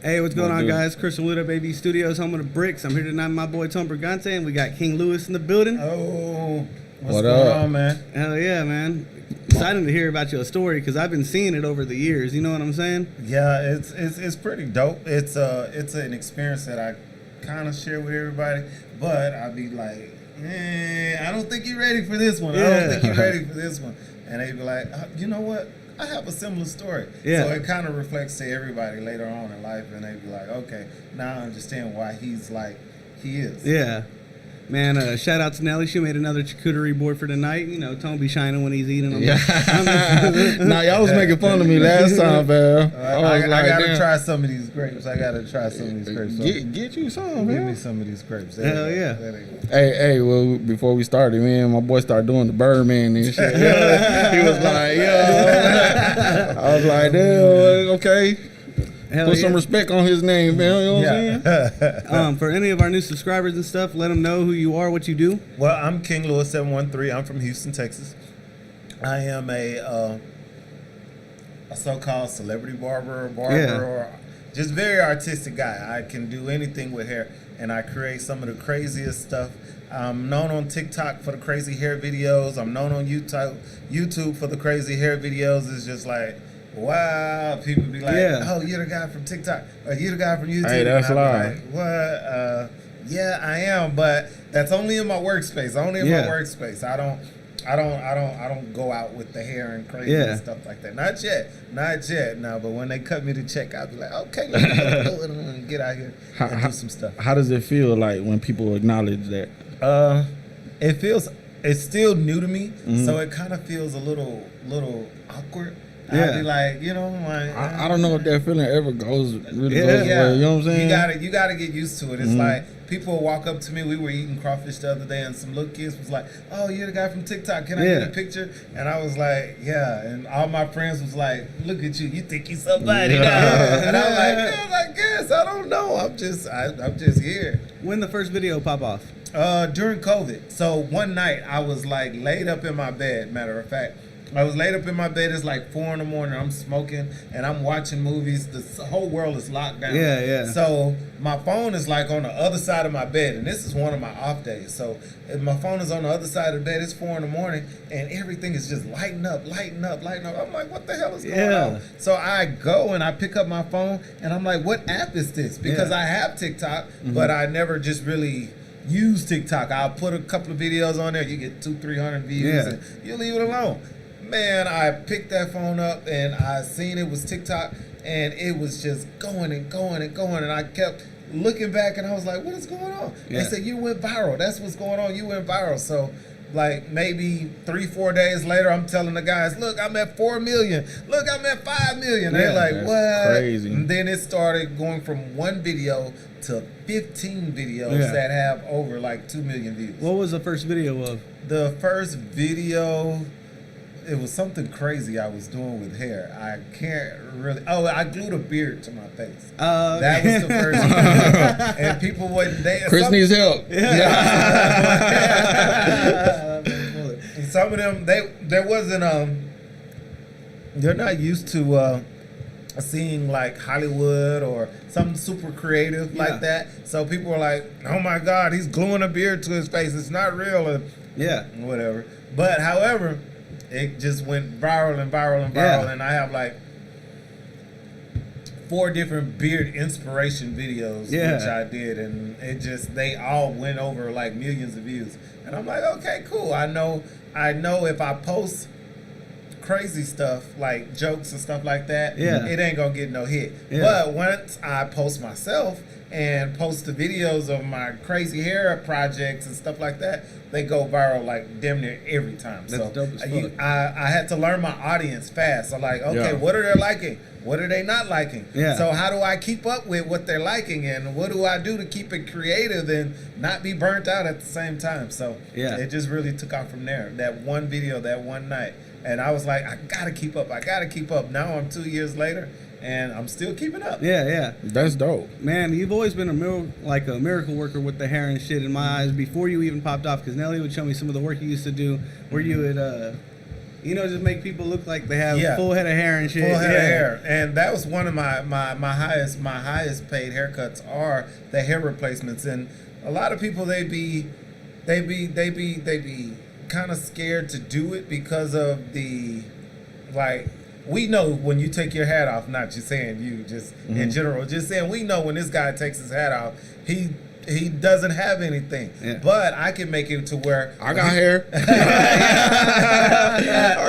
Hey, what's going on, guys? Chris with Up AV Studios, home of the Bricks. I'm here tonight with my boy Tom Brigante, and we got King Lewis in the building. Oh, what's going on, man? Hell yeah, man. Excited to hear about your story because I've been seeing it over the years. You know what I'm saying? Yeah, it's pretty dope. It's an experience that I kind of share with everybody, but I'd be like, I don't think you're ready for this one. Yeah. I don't think you're ready for this one. And they'd be like, you know what? I have a similar story. Yeah. So it kind of reflects to everybody later on in life, and they'd be like, okay, now I understand why he's like he is. Yeah. Man, shout out to Nelly. She made another charcuterie board for tonight. You know, Tone be shining when he's eating them. Yeah. Nah, y'all was making fun of me last time, man. I gotta try some of these grapes. Get you some, Give man. me some of these grapes. Hell yeah. Hey, well, before we started, man, my boy started doing the Birdman and shit. He was like, yeah. I was like, damn, okay. Hell Put yeah. some respect on his name, man. You know what I'm saying? For any of our new subscribers and stuff, let them know who you are, what you do. Well, I'm King Lewis 713. I'm from Houston, Texas. I am a so-called celebrity barber, or just very artistic guy. I can do anything with hair, and I create some of the craziest stuff. I'm known on TikTok for the crazy hair videos. I'm known on YouTube for the crazy hair videos. It's just like, wow, people be like, oh, you're the guy from TikTok, or you're the guy from YouTube. Hey, that's live. Like, what? Yeah, I am, but that's only in my workspace. Only in my workspace. I don't go out with the hair and crazy and stuff like that. Not yet. No, but when they cut me the check, I'll be like, okay, let me go and get out here and do some stuff. How does it feel like when people acknowledge that? It's still new to me, so it kind of feels a little awkward. Yeah. I'd be like, you know, like I don't know if that feeling ever goes away. You know what I'm saying? You gotta get used to it. It's like people will walk up to me. We were eating crawfish the other day, and some little kids was like, "Oh, you're the guy from TikTok. Can I get a picture?" And I was like, "Yeah." And all my friends was like, "Look at you. You think you somebody now?" And I was like, "Yeah, I guess. I don't know. I'm just here." When the first video pop off? During COVID. So one night I was like laid up in my bed. Matter of fact, I was laid up in my bed. It's like 4 a.m. I'm smoking and I'm watching movies. The whole world is locked down. Yeah. So my phone is like on the other side of my bed, and this is one of my off days. So if my phone is on the other side of the bed, it's 4 a.m, and everything is just lighting up. I'm like, what the hell is going on? So I go and I pick up my phone, and I'm like, what app is this? Because I have TikTok, but I never just really use TikTok. I'll put a couple of videos on there. You get 200-300 views, and you leave it alone. Man, I picked that phone up and I seen it was TikTok, and it was just going and going and going, and I kept looking back and I was like, what is going on? They said, you went viral. That's what's going on. You went viral. So like maybe 3-4 days later, I'm telling the guys, look, I'm at 4 million. Look, I'm at 5 million. They're like, what? Crazy. And then it started going from one video to 15 videos that have over like 2 million views. What was the first video of? The first video, it was something crazy I was doing with hair. I can't really. Oh, I glued a beard to my face. That was the first video. And people wouldn't. Chris needs help. Some of them, there wasn't. They're not used to seeing like Hollywood or something super creative like that. So people were like, "Oh my God, he's gluing a beard to his face. It's not real." And whatever. But however, it just went viral and viral and viral, and I have like 4 different beard inspiration videos which I did, and they all went over like millions of views. And I'm like, okay, cool. I know if I post crazy stuff like jokes and stuff like that, it ain't gonna get no hit. But once I post myself and post the videos of my crazy hair projects and stuff like that, they go viral like damn near every time. That's dope as fuck. I had to learn my audience fast. I'm like, okay, what are they liking? What are they not liking? So how do I keep up with what they're liking, and what do I do to keep it creative and not be burnt out at the same time? So it just really took off from there. That one video, that one night. And I was like, I gotta keep up. Now I'm 2 years later, and I'm still keeping up. That's dope. Man, you've always been a miracle worker with the hair and shit in my eyes before you even popped off, because Nelly would show me some of the work you used to do where you would just make people look like they have Yeah. full head of hair and shit. Full head of hair, and that was one of my highest paid haircuts are the hair replacements. And a lot of people they be kind of scared to do it because of the like. We know when you take your hat off, not just saying you, just in general, just saying we know when this guy takes his hat off, he doesn't have anything. Yeah. But I can make it to where I got hair. I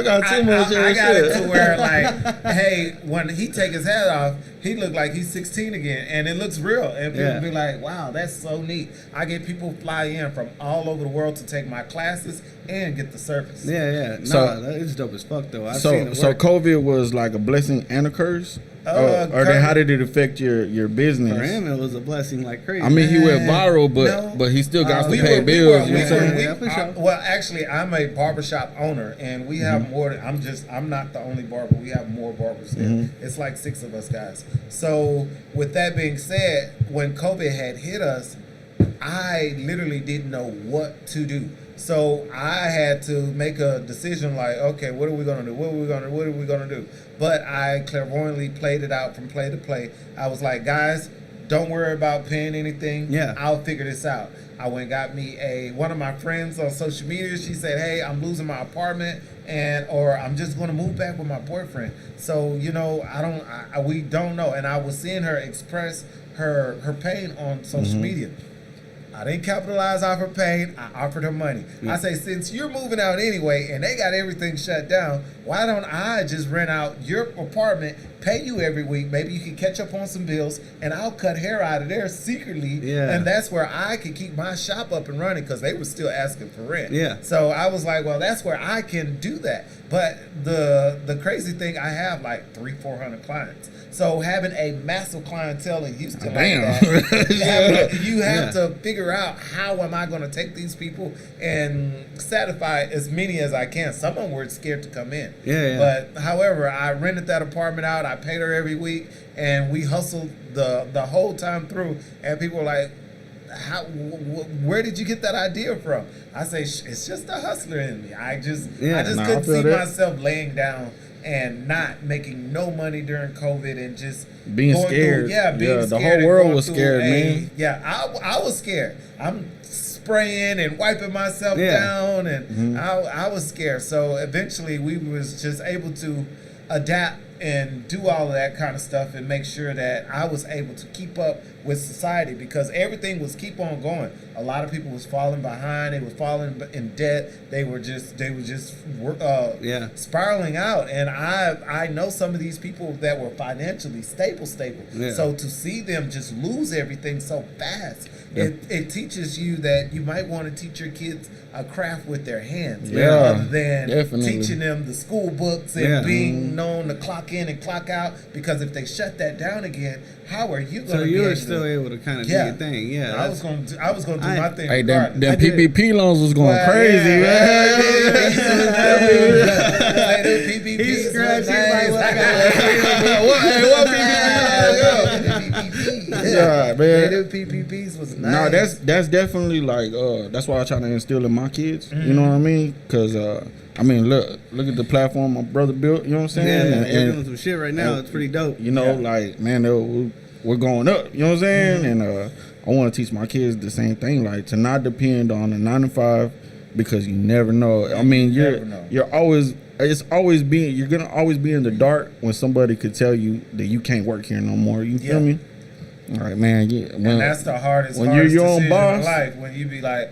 got too much hair. I got shit. it to where like, hey, when he take his hat off, he look like he's 16 again, and it looks real. And people Yeah. be like, "Wow, that's so neat." I get people fly in from all over the world to take my classes and get the service. Yeah. No, So- that is dope as fuck though. I've seen it So work. COVID was like a blessing and a curse, or Kurt- then how did it affect your business? For him, it was a blessing like crazy. I mean, he went viral, No. but he still got to We pay were- bills. we you know were- what I'm saying? we- Yeah, for sure. well, actually, I'm a barbershop owner, and we have more. I'm not the only barber. We have more barbers here. It's like 6 of us guys. So, with that being said, when COVID had hit us, I literally didn't know what to do. So I had to make a decision like, okay, what are we gonna do? What are we gonna do? But I clairvoyantly played it out from play to play. I was like, guys, don't worry about paying anything. Yeah. I'll figure this out. I went and got me one of my friends on social media. She said, hey, I'm losing my apartment or I'm just going to move back with my boyfriend. So, we don't know. And I was seeing her express her pain on social media. I didn't capitalize off her pain. I offered her money. I say, since you're moving out anyway and they got everything shut down, why don't I just rent out your apartment, pay you every week? Maybe you can catch up on some bills, and I'll cut hair out of there secretly. Yeah. And that's where I could keep my shop up and running because they were still asking for rent. Yeah. So I was like, well, that's where I can do that. But the crazy thing, I have like 300-400 clients. So having a massive clientele in Houston Damn. like that, you have Yeah. to figure out how am I going to take these people and satisfy as many as I can. Some of them were scared to come in. Yeah. But however, I rented that apartment out. I paid her every week, and we hustled the whole time through. And people were like, where did you get that idea from? I say, it's just a hustler in me. I just Nah, I couldn't feel see that. myself laying down and not making no money during COVID and just Being going scared. Being Yeah, the scared whole and world going was through scared, man. Yeah, I was scared. I'm spraying and wiping myself Yeah. down, and I was scared. So eventually, we was just able to adapt and do all of that kind of stuff and make sure that I was able to keep up with society because everything was keep on going. A lot of people was falling behind. They were falling in debt. They were just Yeah. spiraling out. And I know some of these people that were financially stable. Yeah. So to see them just lose everything so fast, it teaches you that you might want to teach your kids a craft with their hands Yeah, rather than definitely. teaching them the school books and Yeah. being known to clock in and clock out. Because if they shut that down again, how are you going So to be you were able still to? able to kind of Yeah. do your thing. Yeah. I was going to do my thing. Hey, them regardless. I did it. PPP loans was going Well, crazy, yeah, man. yeah. Them PPPs He's was scratching nice. like What Yeah, man. Them PPPs was nice. No, that's definitely like that's why I try to instill in my kids. You know what I mean? Because I mean, look at the platform my brother built. You know what I'm Yeah, saying? you're doing some shit right now. It's pretty dope. You know, Yeah. like man, we're going up. You know what I'm saying? And I want to teach my kids the same thing, like to not depend on a 9 to 5 because you never know. I mean, never know. you're gonna always be in the dark when somebody could tell you that you can't work here no more. You feel Yeah. me? All right, man. Yeah, And that's the hardest when you're your own decision boss. in life. When you be like,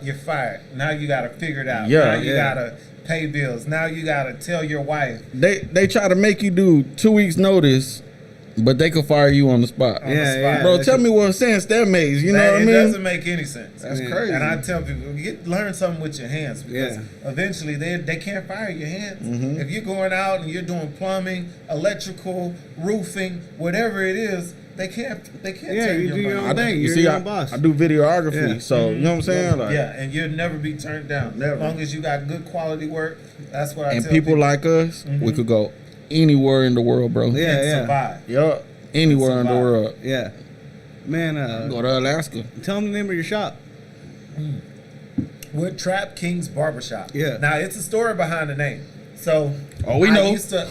you're fired. Now you got to figure it out. Yeah. Now you Yeah. got to pay bills. Now you got to tell your wife. They try to make you do 2 weeks notice, but they could fire you on the spot. On the Yeah, spot. yeah. Bro, tell me what sense that makes. You know what I It mean? doesn't make any sense. That's Yeah. crazy. And I tell people, learn something with your hands because Yeah. eventually they can't fire your hands. Mm-hmm. If you're going out and you're doing plumbing, electrical, roofing, whatever it is, they can't Yeah, take you your do your money. own thing. you You're see, your I, own boss. I do videography, Yeah. so you know what I'm saying? Like, Yeah, and you'll never be turned down. Never. As long as you got good quality work, that's what I and tell people like us, we could go anywhere in the world, bro. Yeah. and survive. Yup, anywhere in the Survive. world. Yeah. Man, Go to Alaska. tell them the name of your shop. We're Trap Kings Barbershop. Yeah. Now it's a story behind the name. So we know. I used to,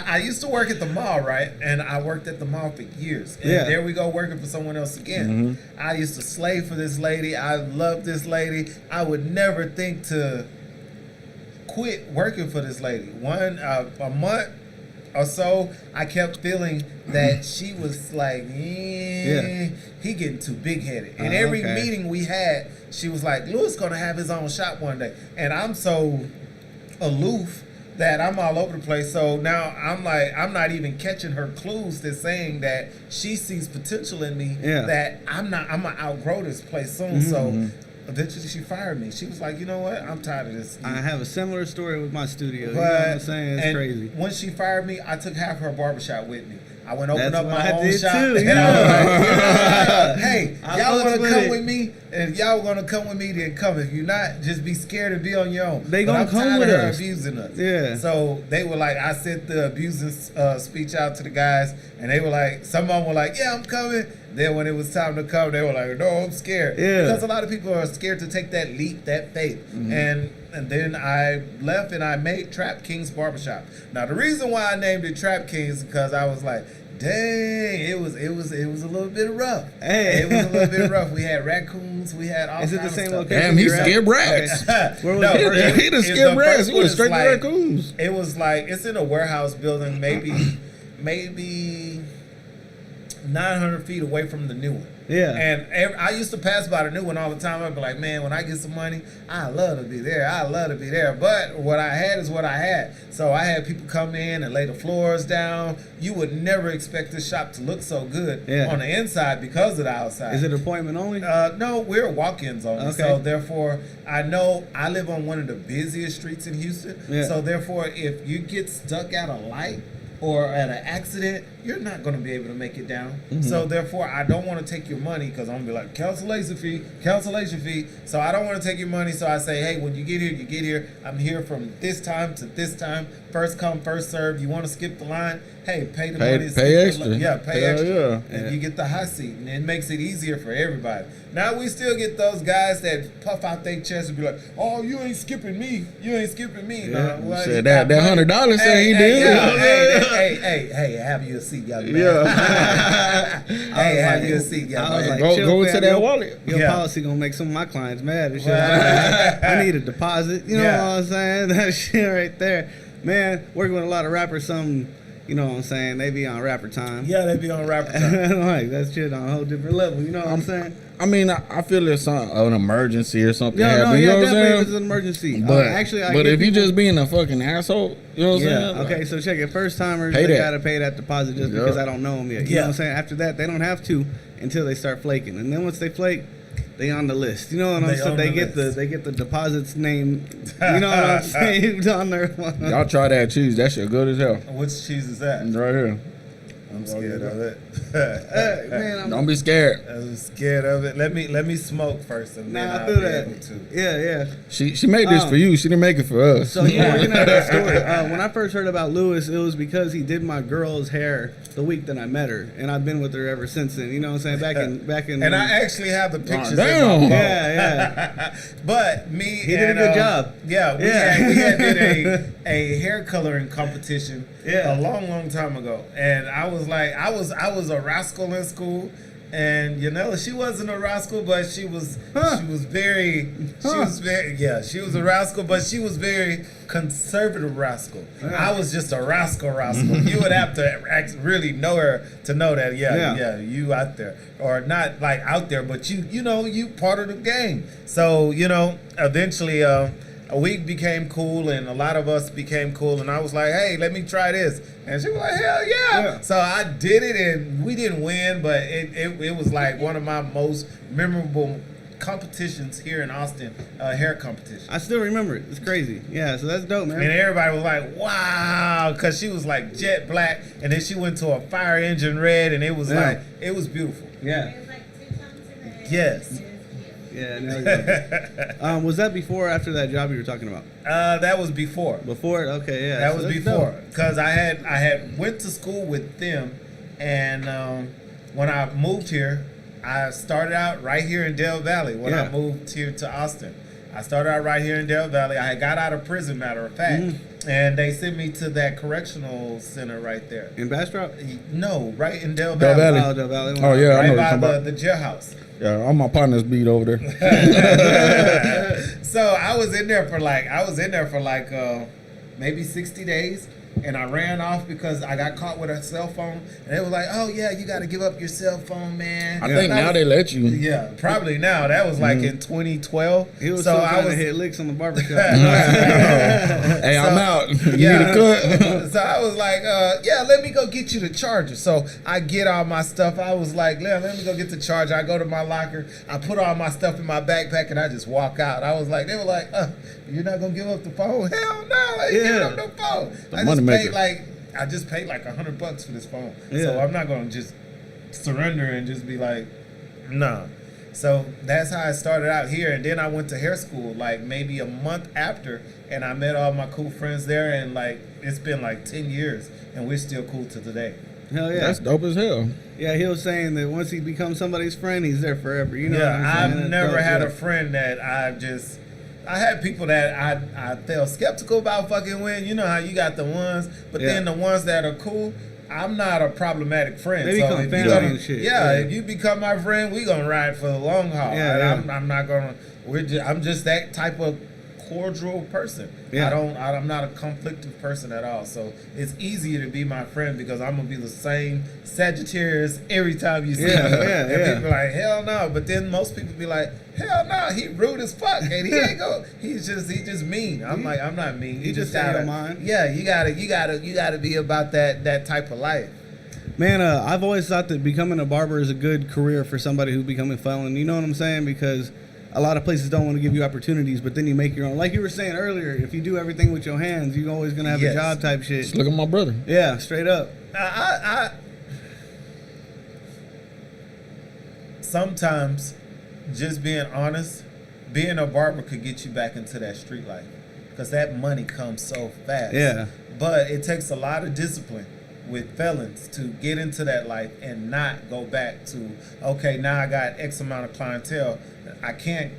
I used to work at the mall, right? And I worked at the mall for years. And Yeah. there we go working for someone else again. I used to slave for this lady. I loved this lady. I would never think to quit working for this lady. A month or so, I kept feeling that she was like, he getting too big headed. And every okay. meeting we had, she was like, Louis gonna have his own shop one day. And I'm so aloof that I'm all over the place. So now I'm like, I'm not even catching her clues that's saying that she sees potential in me, that I'm gonna outgrow this place soon. So eventually she fired me. She was like, you know what? I'm tired of this. I have a similar story with my studio. But, You know what I'm saying? It's and crazy. when she fired me, I took half her barbershop with me. I went open That's up what my I own did shop. too, And you I know? was like, hey, I y'all fucks want to with come it. with me? And if y'all want to come with me, then come. If you're not, just be scared to be on your own. They But gonna I'm come tired with of her us. abusing us. Yeah. So they were like, I sent the abusing speech out to the guys, and they were like, some of them were like, yeah, I'm coming. Then when it was time to come, they were like, no, I'm scared. Yeah. Because a lot of people are scared to take that leap, that faith. And then I left and I made Trap Kings Barbershop. Now the reason why I named it Trap Kings is because I was like, dang, it was a little bit rough. Hey. It was a little bit rough. We had raccoons, we had all Is it the kinds of same stuff. location? Damn, he you're at? scared rats. Okay. Where was No, it? He done It's scared the rats. first He one was is straight to like- raccoons. It was like, it's in a warehouse building, maybe 900 feet away from the new one. Yeah. And I used to pass by the new one all the time. I'd be like, man, when I get some money, I love to be there. I love to be there. But what I had is what I had. So I had people come in and lay the floors down. You would never expect this shop to look so good on the inside because of the outside. Is it appointment only? No, we're walk-ins only. Okay. So therefore, I know I live on one of the busiest streets in Houston. Yeah. So therefore, if you get stuck at a light or at an accident, you're not going to be able to make it down. So therefore, I don't want to take your money because I'm going to be like, cancellation fee. So I don't want to take your money. So I say, hey, when you get here, you get here. I'm here from this time to this time. First come, first serve. You want to skip the line? Hey, pay the money. skip Pay the extra. Yeah, pay Hell extra. yeah. And you get the hot seat. And it makes it easier for everybody. Now we still get those guys that puff out their chest and be like, oh, you ain't skipping me. You ain't skipping me. Yeah. Well, Said you that got money. $100 said he did. Yeah, hey, have you a seat, young man. Hey, have you a seat, young I was man. like, Go chill, to fam, that your- wallet. Your Yeah. policy gonna make some of my clients mad and shit. Well, I need a deposit. You know Yeah. what I'm saying? That shit right there. Man, working with a lot of rappers, some, you know what I'm saying, they be on rapper time. Yeah, they be on rapper time. Like, that shit on a whole different level. You know what I'm saying? I mean, I feel it's an emergency or something Yeah, no, happened. You yeah, know what I'm definitely if it's saying? an emergency. But actually, I but get if you people- just being a fucking asshole, you know what I'm yeah, saying? okay, so check it. First timers, Pay they that. gotta pay that deposit just Yeah. because I don't know them yet. You Yeah. know what I'm saying? After that, they don't have to until they start flaking, and then once they flake, they on the list. You know what I'm They saying? on They the get list. they get the deposits named. You know what I'm saying? On their Y'all try that cheese. That shit good as hell. Which cheese is that? Right here. I'm scared of it. man, Don't be scared. I'm scared of it. Let me smoke first, and then Nah, I I'll feel be that. able to. Yeah. She made this for you. She didn't make it for us. So you working at that store? When I first heard about Lewis, it was because he did my girl's hair the week that I met her, and I've been with her ever since then. You know what I'm saying? Back in. And I actually have the pictures. damn. In my phone. Yeah. But me, He did a good job. Yeah, we had did a hair coloring competition. Yeah. A long time ago, and I was like, I was a rascal in school. And she wasn't a rascal, but she was very she was a rascal, but she was very conservative rascal. I was just a rascal. You would have to really know her to know that you out there, or not like out there, but you part of the game. So eventually a week became cool, and a lot of us became cool, and I was like, hey, let me try this. And she was like, hell yeah. So I did it, and we didn't win, but it was like one of my most memorable competitions here in Austin, hair competition. I still remember it. It's crazy. Yeah, so that's dope, man. And everybody was like, wow, because she was like jet black, and then she went to a fire engine red, and it was like, it was beautiful. Yeah. It was like 2 times a day. Yes. Yeah. No, was that before or after that job you were talking about? That was before. Before it? Okay, yeah. That so was that's before, dope. because I had went to school with them, and when I moved here, I started out right here in Del Valley. When I Yeah. moved here to Austin, I started out right here in Del Valley. I had got out of prison, matter of fact, and they sent me to that correctional center right there. In Bastrop? No, right in Del Del Valley. Valley. Oh, Del Valley. Oh, yeah, I know Right what you're by talking about. the jailhouse. Yeah, all my partners beat over there. So I was in there for like maybe 60 days, and I ran off because I got caught with a cell phone, and they was like, "Oh yeah, you got to give up your cell phone, man." I think now they let you. Yeah, probably now. That was like in 2012. He was so still I trying was to hit licks on the barbershop. Hey, I'm out. You need a cut? So I was like, yeah, let me go get you the charger. So I get all my stuff. I was like, let me go get the charger. I go to my locker. I put all my stuff in my backpack, and I just walk out. I was like, they were like, you're not going to give up the phone? Hell no, I ain't giving up no phone. I just paid like $100 for this phone. Yeah. So I'm not going to just surrender and just be like, nah. So that's how I started out here, and then I went to hair school like maybe a month after, and I met all my cool friends there, and like it's been like 10 years, and we're still cool to today. Hell yeah. That's dope as hell. Yeah, he was saying that once he becomes somebody's friend, he's there forever. You know what I'm Yeah, saying? I've That's never dope, had yeah. a friend that I had people that I felt skeptical about fucking with. You know how you got the ones, but Yeah. then the ones that are cool, I'm not a problematic friend. They become if you family gonna- and shit. Yeah, Yeah. if you become my friend, we gonna ride for the long haul. Yeah, And yeah. I'm not gonna. I'm just that type of cordial person. Yeah. I'm not a conflictive person at all. So it's easier to be my friend because I'm gonna be the same Sagittarius every time you see Yeah, me. yeah, And yeah. people are like, hell no. But then most people be like, hell no, he rude as fuck, and he ain't go. He just mean. I'm like, I'm not mean. You just say your mind. Yeah, you gotta be about that type of life. Man, I've always thought that becoming a barber is a good career for somebody who's becoming a felon. You know what I'm saying? Because a lot of places don't want to give you opportunities, but then you make your own. Like you were saying earlier, if you do everything with your hands, you're always gonna have Yes. a job type shit. Just look at my brother. Yeah, straight up. I sometimes just being honest, being a barber could get you back into that street life because that money comes so fast. Yeah. But it takes a lot of discipline with felons to get into that life and not go back to, okay, now I got X amount of clientele. I can't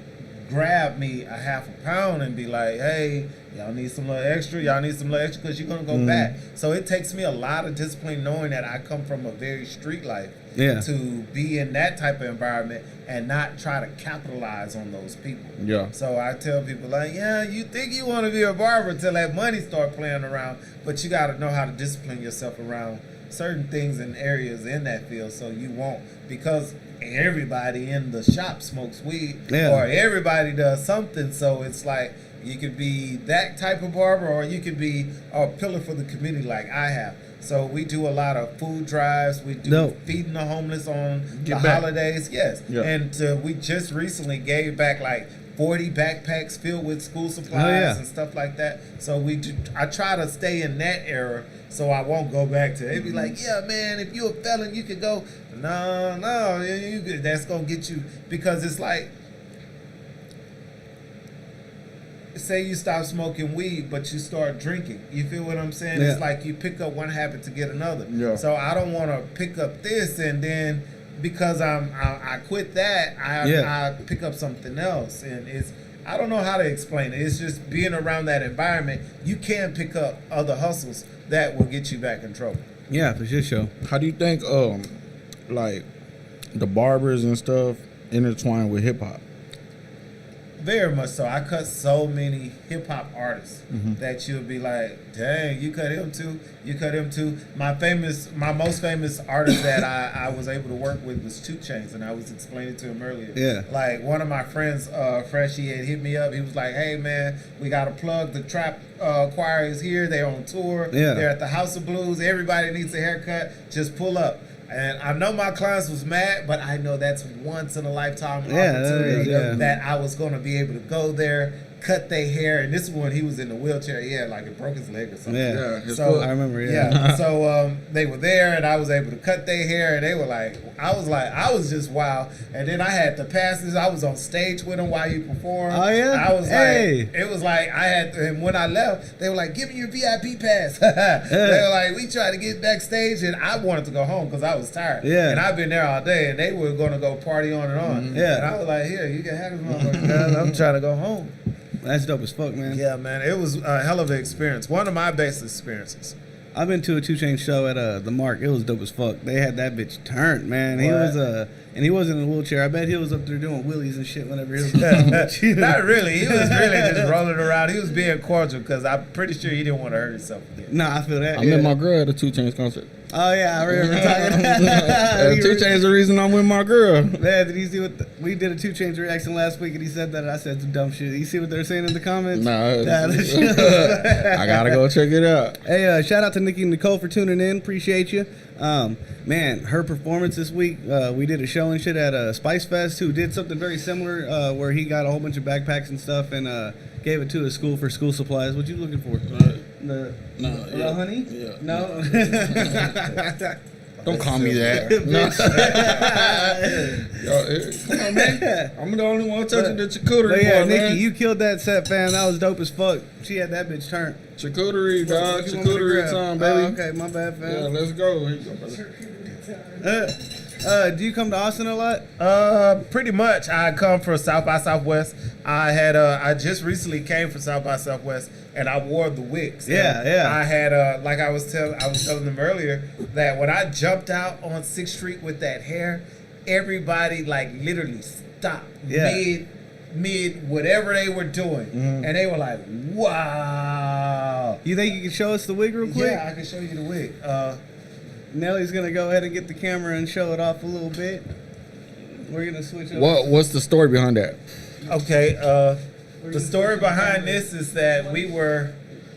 grab me a half a pound and be like, hey, y'all need some little extra, because you're going to go back. So it takes me a lot of discipline knowing that I come from a very street life Yeah. to be in that type of environment and not try to capitalize on those people. Yeah. So I tell people like, yeah, you think you want to be a barber until that money start playing around, but you got to know how to discipline yourself around certain things and areas in that field so you won't, because everybody in the shop smokes weed Yeah. or everybody does something. So it's like you could be that type of barber or you could be a pillar for the community like I have. So we do a lot of food drives. We do Dope. feeding the homeless on Give the back. holidays. Yes. Yeah. And we just recently gave back like 40 backpacks filled with school supplies Oh, yeah. and stuff like that. So I try to stay in that era so I won't go back to it. It'd be like, yeah, man, if you're a felon, you could go. No, that's going to get you, because it's like, say you stop smoking weed, but you start drinking. You feel what I'm saying? Yeah. It's like you pick up one habit to get another. Yeah. So I don't want to pick up this and then because I quit that, I pick up something else. And I don't know how to explain it. It's just being around that environment. You can pick up other hustles that will get you back in trouble. Yeah, for sure. How do you think like the barbers and stuff intertwine with hip hop? Very much so. I cut so many hip hop artists that you'll be like, dang, you cut him too. You cut him too. My most famous artist that I was able to work with was 2 Chainz, and I was explaining to him earlier. Yeah. Like one of my friends, Fresh, he had hit me up. He was like, hey man, we got to plug. The Trap Choir is here. They're on tour. Yeah. They're at the House of Blues. Everybody needs a haircut. Just pull up. And I know my clients was mad, but I know that's once in a lifetime Yeah, that opportunity is, yeah. that I was going to be able to go there, cut their hair, and this is when he was in the wheelchair. He had like it broke his leg or something. Yeah. his So foot. I remember, yeah. So they were there, and I was able to cut their hair, and they were like, I was just wow. And then I had the passes. I was on stage with him while he performed. Oh, yeah? I was Hey. like, it was like I had. And when I left, they were like, "Give me your VIP pass." They were like, "We tried to get backstage, and I wanted to go home because I was tired. Yeah. And I've been there all day, and they were gonna go party on and on. Yeah. And I was like, "Here, you can have this motherfucker, guys. I'm trying to go home." That's dope as fuck, man. Yeah, man, it was a hell of an experience. One of my best experiences. I've been to a 2 Chainz show at the Mark. It was dope as fuck. They had that bitch turned, man. He What? was and he wasn't in a wheelchair. I bet he was up there doing wheelies and shit whenever he was performing with you. Not really. He was really just rolling around. He was being cordial because I'm pretty sure he didn't want to hurt himself again. Nah, I feel that. I yeah. met my girl at a 2 Chainz concert. Oh yeah, I remember talking. 2 Chainz the reason I'm with my girl. Man, did you see what we did a 2 Chainz reaction last week and he said that and I said some dumb shit. You see what they're saying in the comments? Nah, that shit- I gotta go check it out. Hey, shout out to Nikki and Nicole for tuning in. Appreciate you. Man, her performance this week, we did a show and shit at Spice Fest, who did something very similar where he got a whole bunch of backpacks and stuff and gave it to a school for school supplies. What you looking for? The honey? Yeah. No? Don't call me that. No. Come on, man. I'm the only one touching the charcuterie But yeah, board, Nikki, man. you killed that set, fam. That was dope as fuck. She had that bitch turned. Charcuterie, dog. What you want me to Charcuterie grab? time, Oh, baby. okay, my bad, fam. Yeah, let's go. Here you go, brother. Do you come to Austin a lot? Pretty much. I come for South by Southwest. I just recently came from South by Southwest, and I wore the wigs. Yeah, And yeah. I had like I was telling them earlier that when I jumped out on 6th Street with that hair, everybody like literally stopped Yeah. mid whatever they were doing, and they were like, "Wow." You think you can show us the wig real quick? Yeah, I can show you the wig. Nelly's gonna go ahead and get the camera and show it off a little bit. We're gonna switch up. What's the story behind that? Okay. The story behind this is that we were.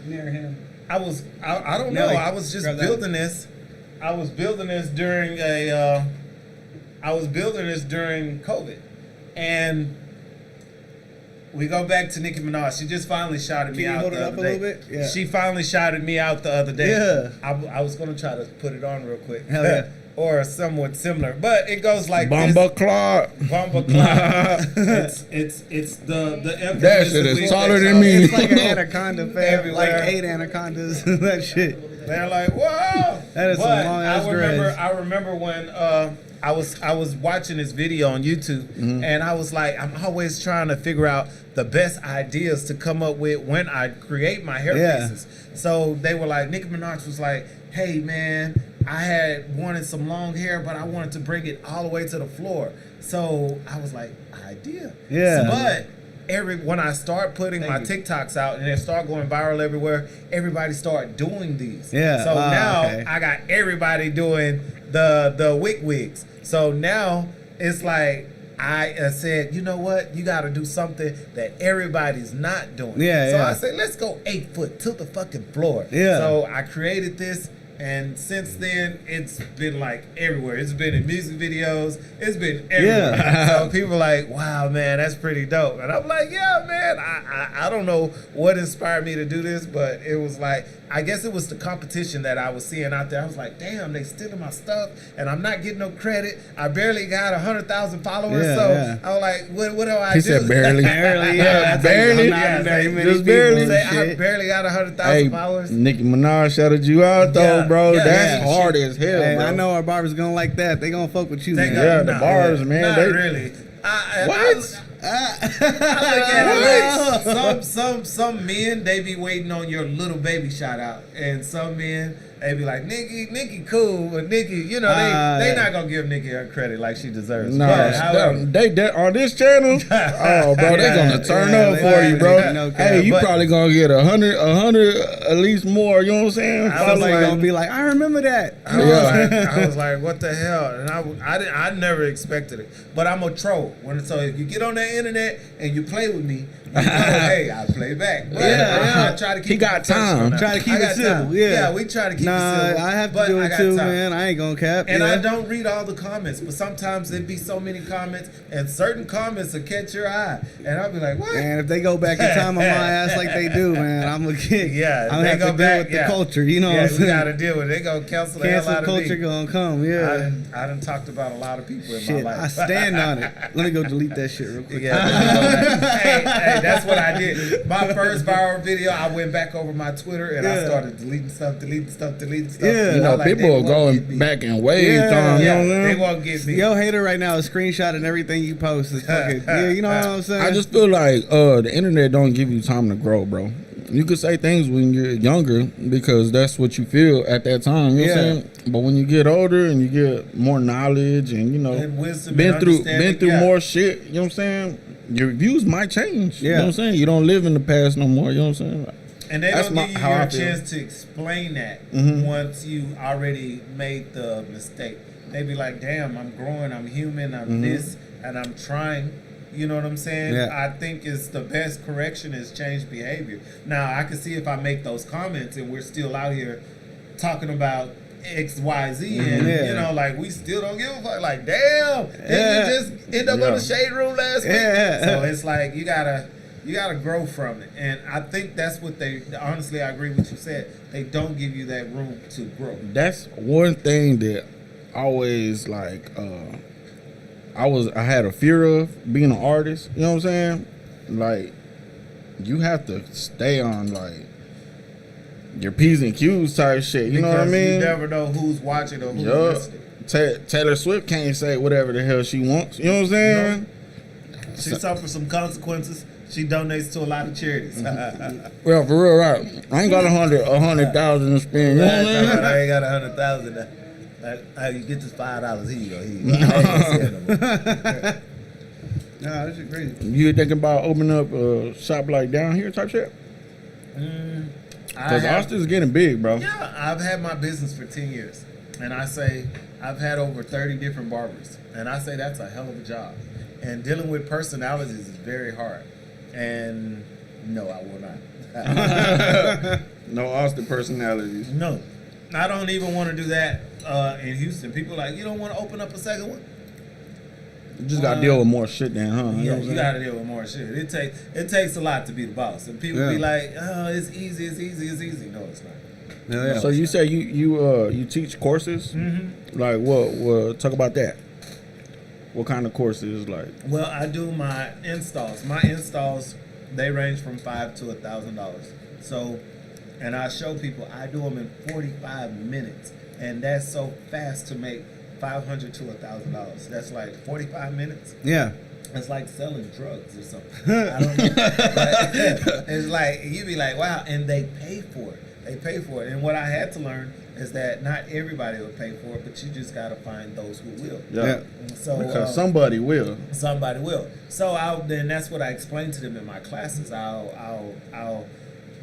Near him. I don't know. Nelly, I was just grab that. building this. I was building this during COVID, and we go back to Nicki Minaj. She just finally shouted me Can you out hold the it other up a day. little bit? Yeah. She finally shouted me out the other day. Yeah. I was gonna try to put it on real quick. Hell yeah. Or somewhat similar, but it goes like this. Bumba Clark. Bumba Clock. it's the emphasis That shit that is we taller place than on me. It's like an anaconda, fam. Everywhere. Like 8 anacondas. That shit. They're like, whoa! That is some But long-ass dreads. I remember when I was watching this video on YouTube, and I was like, I'm always trying to figure out the best ideas to come up with when I create my hair Yeah. pieces. So they were like, Nicki Minaj was like, hey man, I had wanted some long hair, but I wanted to bring it all the way to the floor. So I was like, idea. Yeah. But when I start putting my Thank you. TikToks out and they start going viral everywhere, everybody start doing these. Yeah. So now Okay. I got everybody doing the wigs. So now it's like I said, you know what? You got to do something that everybody's not doing. Yeah, So yeah. I said, let's go 8 foot to the fucking floor. Yeah. So I created this. And since then, it's been like everywhere. It's been in music videos. It's been everywhere. Yeah. So people are like, wow, man, that's pretty dope. And I'm like, yeah, man, I don't know what inspired me to do this, but it was like, I guess it was the competition that I was seeing out there. I was like, damn, they stealing my stuff, and I'm not getting no credit. I barely got 100,000 followers. Yeah, so yeah. I was like, what do I He do? said barely. Barely, yeah. That's barely. Like, not very many Just people barely. and Say, I shit. barely got 100,000 Hey, followers. Nicki Minaj shouted you out though, Yeah, bro. yeah, That's yeah. hard as hell, Hey, bro. I know our barbers gonna like that. They gonna fuck with you, They man. go, Yeah, the bars, man, Not they- really. What? I look at it like some men they be waiting on your little baby shout out, and some men they be like Nikki cool, but Nikki, you know they not gonna give Nikki her credit like she deserves. No, But, however, they on this channel. Oh, bro, they gonna turn yeah, up they for you, not bro. gonna no cap, Hey, you but- probably gonna get 100 at least more. You know what I'm saying? I was Somebody like- gonna be like, I remember that. I was like, what the hell? And I never expected it. But I'm a troll. So if you get on the internet and you play with me, hey, I play back. But Yeah, I try to keep He it got professional time. now. Try to keep I it got civil, time. yeah. We try to keep Nah, it civil. I have to but do I it got too, time. man. I ain't gonna cap. And yeah. I don't read all the comments, but sometimes there'd be so many comments, and certain comments will catch your eye, and I'll be like, "What?" And if they go back in time on my ass like they do, man, I'm gonna get. Yeah, I'm they gonna have go to deal back, with yeah. the culture. You know Yeah, what I'm we saying? gotta deal with it. They gonna cancel the hell Cancel out of culture me. gonna come. Yeah. I done talked about a lot of people in Shit, my life. I stand on it. Let me go delete that shit real quick. Yeah, hey, that's what I did. My first viral video, I went back over my Twitter and I Yeah. started deleting stuff. Yeah. You know, I'm like, people they are won't going get me. back in waves. Yeah, on, you know Yeah, what I'm they saying? won't get me. Yo, hater right now is screenshotting everything you post. It's fucking, yeah, you know what I'm saying? I just feel like the internet don't give you time to grow, bro. You could say things when you're younger because that's what you feel at that time. You know what I'm saying? But when you get older and you get more knowledge and you know And wisdom been and through understanding, more shit, you know what I'm saying? Your views might change. You Yeah. know what I'm saying? You don't live in the past no more. You know what I'm saying? And they That's don't give you how your I feel. chance to explain that once you already made the mistake. They be like, damn, I'm growing, I'm human, I'm this, and I'm trying. You know what I'm saying? Yeah. I think it's the best correction is change behavior. Now, I can see if I make those comments and we're still out here talking about X, Y, Z, and Yeah. you know, like we still don't give a fuck. Like, damn, did Yeah. you just end up on the shade room last week? Yeah. So it's like you gotta grow from it, and I think that's what they. Honestly, I agree with what you said. They don't give you that room to grow. That's one thing that always like I had a fear of being an artist, you know what I'm saying? Like you have to stay on like your P's and Q's type shit, you know what I Because mean? You never know who's watching or who's Yup. listening. Taylor Swift can't say whatever the hell she wants, you know what I'm saying? She suffers some consequences. She donates to a lot of charities. Well, for real, right? I ain't got 100,000 to spend, you know what I'm saying? I ain't got 100,000. You get this $5. Here you go. Here you go. I ain't saying no more. Nah, this is crazy. You thinking about opening up a shop like down here type shit? Because Austin's getting big, bro. Yeah, I've had my business for 10 years. And I say I've had over 30 different barbers. And I say that's a hell of a job. And dealing with personalities is very hard. And no, I will not. No Austin personalities. No. I don't even want to do that in Houston. People are like, you don't want to open up a second one? You just got to deal with more shit then, huh? Yeah, what I'm you got to saying? deal with more shit. It takes a lot to be the boss. And people Yeah. be like, oh, it's easy, it's easy, it's easy. No, it's not. Yeah. So you say you teach courses? Mm-hmm. Like what? Talk about that. What kind of courses? Like Well, I do my installs. My installs, they range from $500 to $1,000. So, and I show people, I do them in 45 minutes. And that's so fast to make $500 to $1,000. That's like 45 minutes. Yeah. It's like selling drugs or something. I don't know. But it's like, you be like, wow. And they pay for it. They pay for it. And what I had to learn is that not everybody will pay for it, but you just got to find those who will. Yeah. So, because somebody will. somebody will. So then that's what I explain to them in my classes. I'll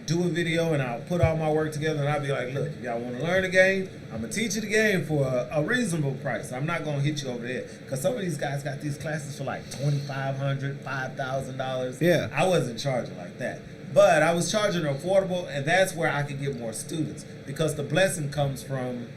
do a video and I'll put all my work together and I'll be like, look, if y'all want to learn the game, I'm gonna teach you the game for a reasonable price. I'm not gonna hit you over the head because some of these guys got these classes for like $2,500, $5,000. Yeah. I wasn't charging like that. But I was charging affordable, and that's where I could get more students because the blessing comes from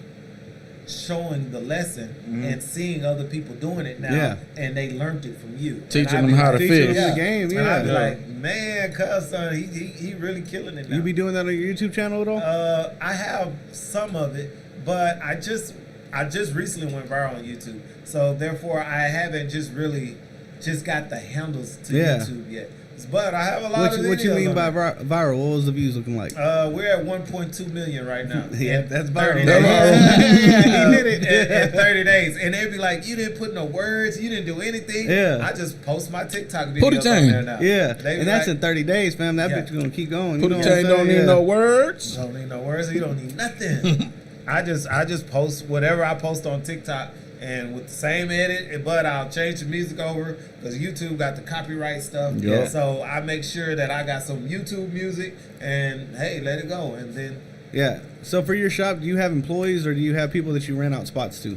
showing the lesson and seeing other people doing it now, Yeah. and they learned it from you. Teaching And I them be how like, to Teaching fish. them the game, And I'd be yeah. like, man, cuz son, he really killing it now. You be doing that on your YouTube channel at all? I have some of it, but I just recently went viral on YouTube, so therefore I haven't really got the handles to Yeah. YouTube yet. But I have a lot of videos. What you mean on by it. viral? What was the views looking like? We're at 1.2 million right now. Yeah, In that's 30 viral. days. That's He did it. In 30 days. And they'd be like, you didn't put no words, you didn't do anything. Yeah. I just post my TikTok videos Put it on chain. there now. Yeah, They be and that's like, in 30 days, fam. That Yeah. bitch gonna keep going. Put you a know chain what I'm don't saying? need no words. don't need no words, you don't need nothing. I just post whatever I post on TikTok and with the same edit, but I'll change the music over because YouTube got the copyright stuff. Yeah. So I make sure that I got some YouTube music and hey, let it go. And then Yeah. So for your shop, do you have employees or do you have people that you rent out spots to?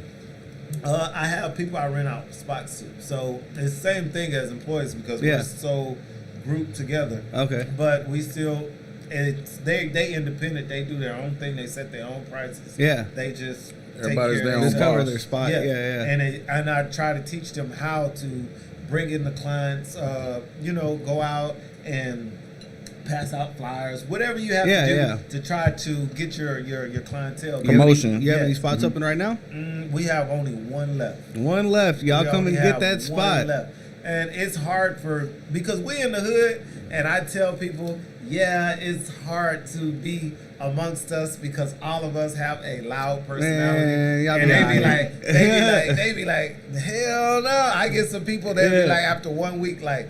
I have people I rent out spots to. So it's the same thing as employees because Yeah. we're so group together. Okay. But we still, they independent. They do their own thing. They set their own prices. Yeah. They just Everybody's take care their of own Just cover boss. their spot. Yeah. And I try to teach them how to bring in the clients. Go out and pass out flyers, whatever you have Yeah, to do yeah. to try to get your clientele. You have any- Promotion. You have any Yes. spots open right now? We have only one left. One left. Y'all We come only and get have that one spot. left. And it's hard because we in the hood, and I tell people, yeah, it's hard to be amongst us because all of us have a loud personality. Man, y'all and be they be lying. like, they be like, hell no. I get some people that Yeah. be like after 1 week, like,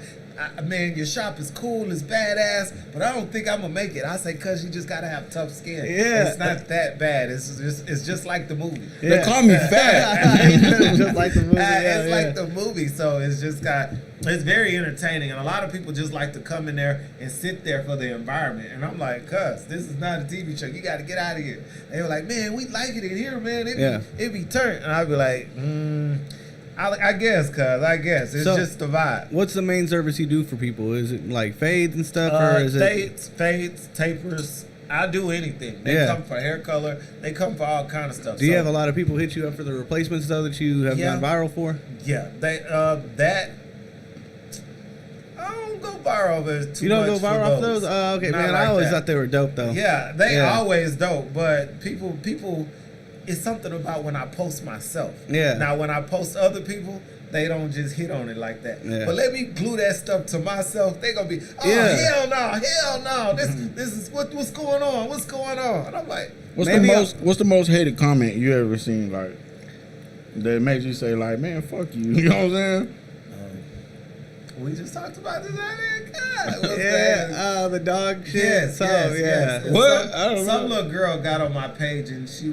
man, your shop is cool, it's badass, but I don't think I'm gonna make it. I say, cause you just gotta have tough skin. Yeah. It's not that bad. It's just like the movie. They call me fat. Just like the movie. It's like the movie, so it's very entertaining, and a lot of people just like to come in there and sit there for the environment. And I'm like, cuz, this is not a TV show. You got to get out of here. They were like, man, we like it in here, man. It be turned, and I'd be like, I guess, it's So, just the vibe. What's the main service you do for people? Is it like fades and stuff, or is it? Fades, tapers. I do anything. They Yeah. come for hair color. They come for all kind of stuff. Do you have a lot of people hit you up for the replacements though that you have Yeah. gone viral for? Yeah, that. I don't go viral over too You don't much go viral for off those? Okay, Not man. like I always that. thought they were dope though. Yeah, they Yeah. always dope, but people, it's something about when I post myself. Yeah. Now, when I post other people, they don't just hit on it like that. Yeah. But let me glue that stuff to myself. They gonna be, oh Yeah. hell no, this is what's going on? What's going on? And I'm like, What's Maybe what's the most hated comment you ever seen, like, that makes you say, like, man, fuck you? You know what I'm saying? we just talked about this earlier. God, what's that? Yeah, the dog shit. Yes, so, yes, yeah. yes. And What? I don't some know. little girl got on my page and she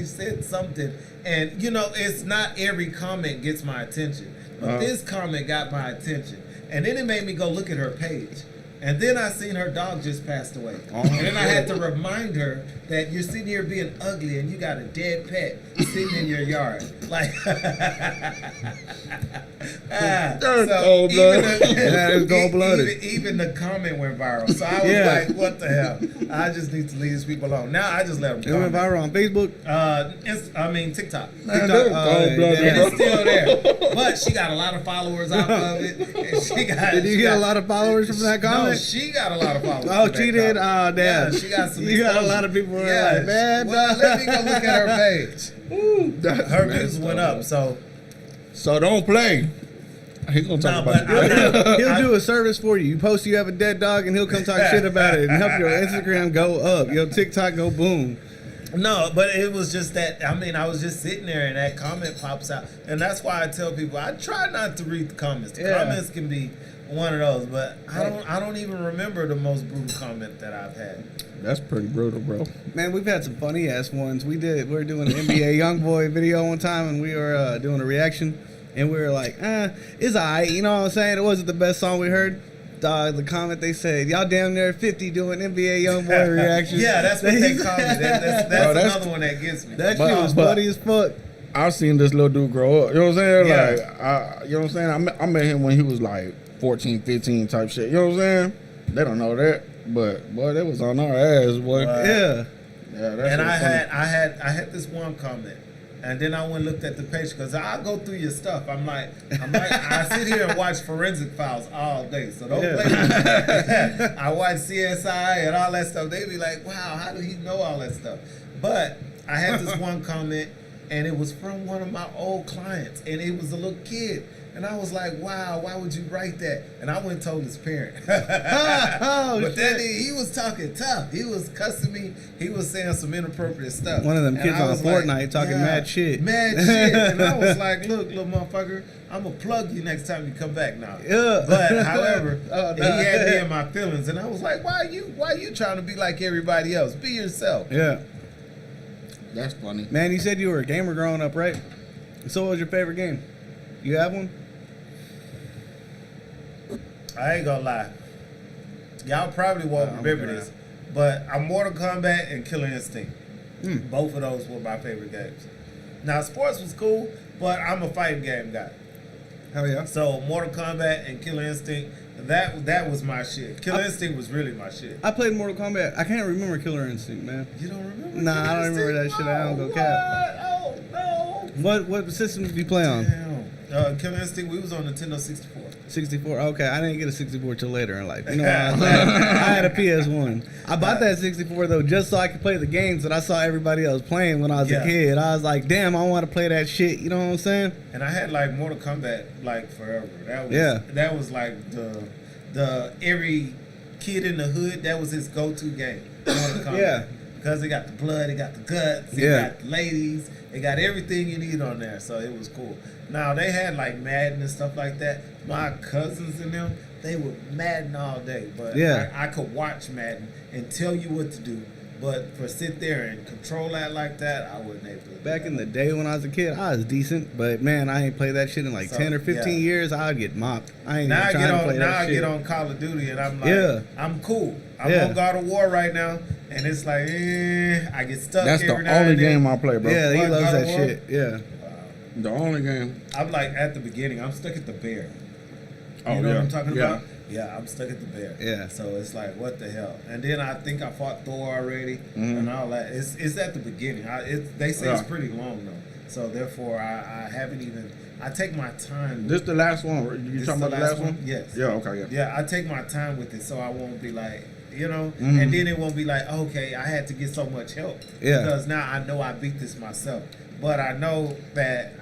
said something, and it's not every comment gets my attention, but this comment got my attention, and then it made me go look at her page. And then I seen her dog just passed away. And then I had to remind her that you're sitting here being ugly and you got a dead pet sitting in your yard. Like, cold-blooded. That is cold-blooded. Even the comment went viral. So I was Yeah. like, what the hell? I just need to leave these people alone. Now I just let them It went viral on Facebook. TikTok. Man, TikTok, they're yeah. cold-blooded, And bro. it's still there. But she got a lot of followers out of it. And she got, Did you get a lot of followers from that comment? No, she got a lot of followers. Oh, from she that did? comment. Oh, damn. Yeah, she got some You got a exposure. lot of people who are Yeah, like, man, well, let me go look at her page. That's Her messed views went up, so. So don't play. He gonna talk No, about but it. He'll do a service for you. You post you have a dead dog, and he'll come talk shit about it and help your Instagram go up, your TikTok go boom. No, but it was just that. I mean, I was just sitting there, and that comment pops out, and that's why I tell people I try not to read the comments. The Yeah. comments can be one of those, but I don't even remember the most brutal comment that I've had. That's pretty brutal, bro. Man, we've had some funny ass ones. We were doing an NBA YoungBoy video one time, and we were doing a reaction, and we were like, it's alright, you know what I'm saying? It wasn't the best song we heard. Dog, the comment they said, y'all damn near 50 doing NBA YoungBoy reactions. Yeah, that's what they call me. That's Bro, that's- another one that gets me. That But- shit was but- funny as fuck. I've seen this little dude grow up. You know what I'm saying? Yeah. Like, you know what I'm saying? I met him when he was like 14, 15 type shit. You know what I'm saying? They don't know that. But, boy, that was on our ass, boy. Right. Yeah. Yeah, that's And I funny. had this one comment, and then I went and looked at the page because I go through your stuff. I'm like, I sit here and watch Forensic Files all day, so don't Yeah. blame me. I watch CSI and all that stuff. They be like, wow, how did he know all that stuff? But I had this one comment, and it was from one of my old clients, and it was a little kid. And I was like, wow, why would you write that? And I went and told his parent. Oh, But then shit. he was talking tough. He was cussing me. He was saying some inappropriate stuff. One of them And kids I on was Fortnite talking mad shit. Mad shit. And I was like, look, little motherfucker, I'm going to plug you next time you come back now. Yeah. But, however, Oh, he no. had me in my feelings. And I was like, why you trying to be like everybody else? Be yourself. Yeah. That's funny. Man, you said you were a gamer growing up, right? So what was your favorite game? You have one? I ain't gonna lie. Y'all probably won't I'm remember gonna- this, but I'm Mortal Kombat and Killer Instinct. Mm. Both of those were my favorite games. Now, sports was cool, but I'm a fighting game guy. Hell yeah. So Mortal Kombat and Killer Instinct, That was my shit. Killer Instinct was really my shit. I played Mortal Kombat. I can't remember Killer Instinct, man. You don't remember? Nah, Killer I don't remember that Instinct? shit. I don't go What? cap. Oh no. What system did you play on? Damn. Killer Instinct. We was on Nintendo 64. 64. Okay, I didn't get a 64 till later in life. You know, I had a PS1. I bought that 64 though just so I could play the games that I saw everybody else playing when I was a Yeah. kid. I was like, damn, I want to play that shit. You know what I'm saying? And I had like Mortal Kombat like forever. That was Yeah. That was like the every kid in the hood, that was his go-to game. Mortal Kombat. Yeah. Because it got the blood, it got the guts, it Yeah. got the ladies, it got everything you need on there. So it was cool. Now they had like Madden and stuff like that. My cousins and them, they would Madden all day. But Yeah. I could watch Madden and tell you what to do. But for sit there and control that like that, I wouldn't able to do Back that. in the day when I was a kid, I was decent, but man, I ain't played that shit in like So, 10 or 15 yeah. years. I would get mopped. I ain't Now even I trying get to on. play Now that I shit. get on Call of Duty, and I'm like, Yeah. I'm cool. I'm Yeah. on God of War right now, and it's like, I get stuck. That's the every now only and then. game I play, bro. Yeah, he What, loves God of that War? shit. Yeah. The only game. I'm like at the beginning. I'm stuck at the bear. Oh, You know yeah. what I'm talking Yeah. about? Yeah, I'm stuck at the bear. Yeah. So it's like, what the hell? And then I think I fought Thor already Mhm. and all that. It's at the beginning. They say it's Yeah. pretty long though. So therefore, I haven't even. I take my time. This the last one. right? You This talking the about the last one? Yes. Yeah. Okay. Yeah. Yeah, I take my time with it, so I won't be like, Mhm. and then it won't be like, okay, I had to get so much help. Yeah. Because now I know I beat this myself. But I know that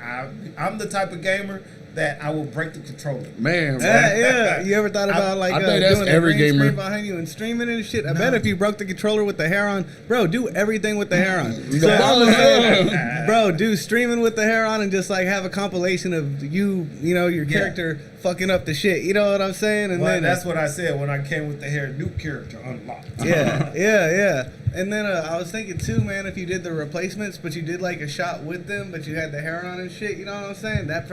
I'm the type of gamer that I will break the controller. Man, bro. Yeah. You ever thought about like I think that's doing a every green screen gamer. behind you and streaming it and shit? I No. bet if you broke the controller with the hair on, bro, do everything with the hair on. The So I'm bomb- gonna say, bro, do streaming with the hair on and just like have a compilation of you know, your Yeah. character fucking up the shit. You know what I'm saying? And Well, then that's what I said when I came with the hair. New character unlocked. yeah. And then I was thinking too, man, if you did the replacements, but you did like a shot with them, but you had the hair on and shit, you know what I'm saying? That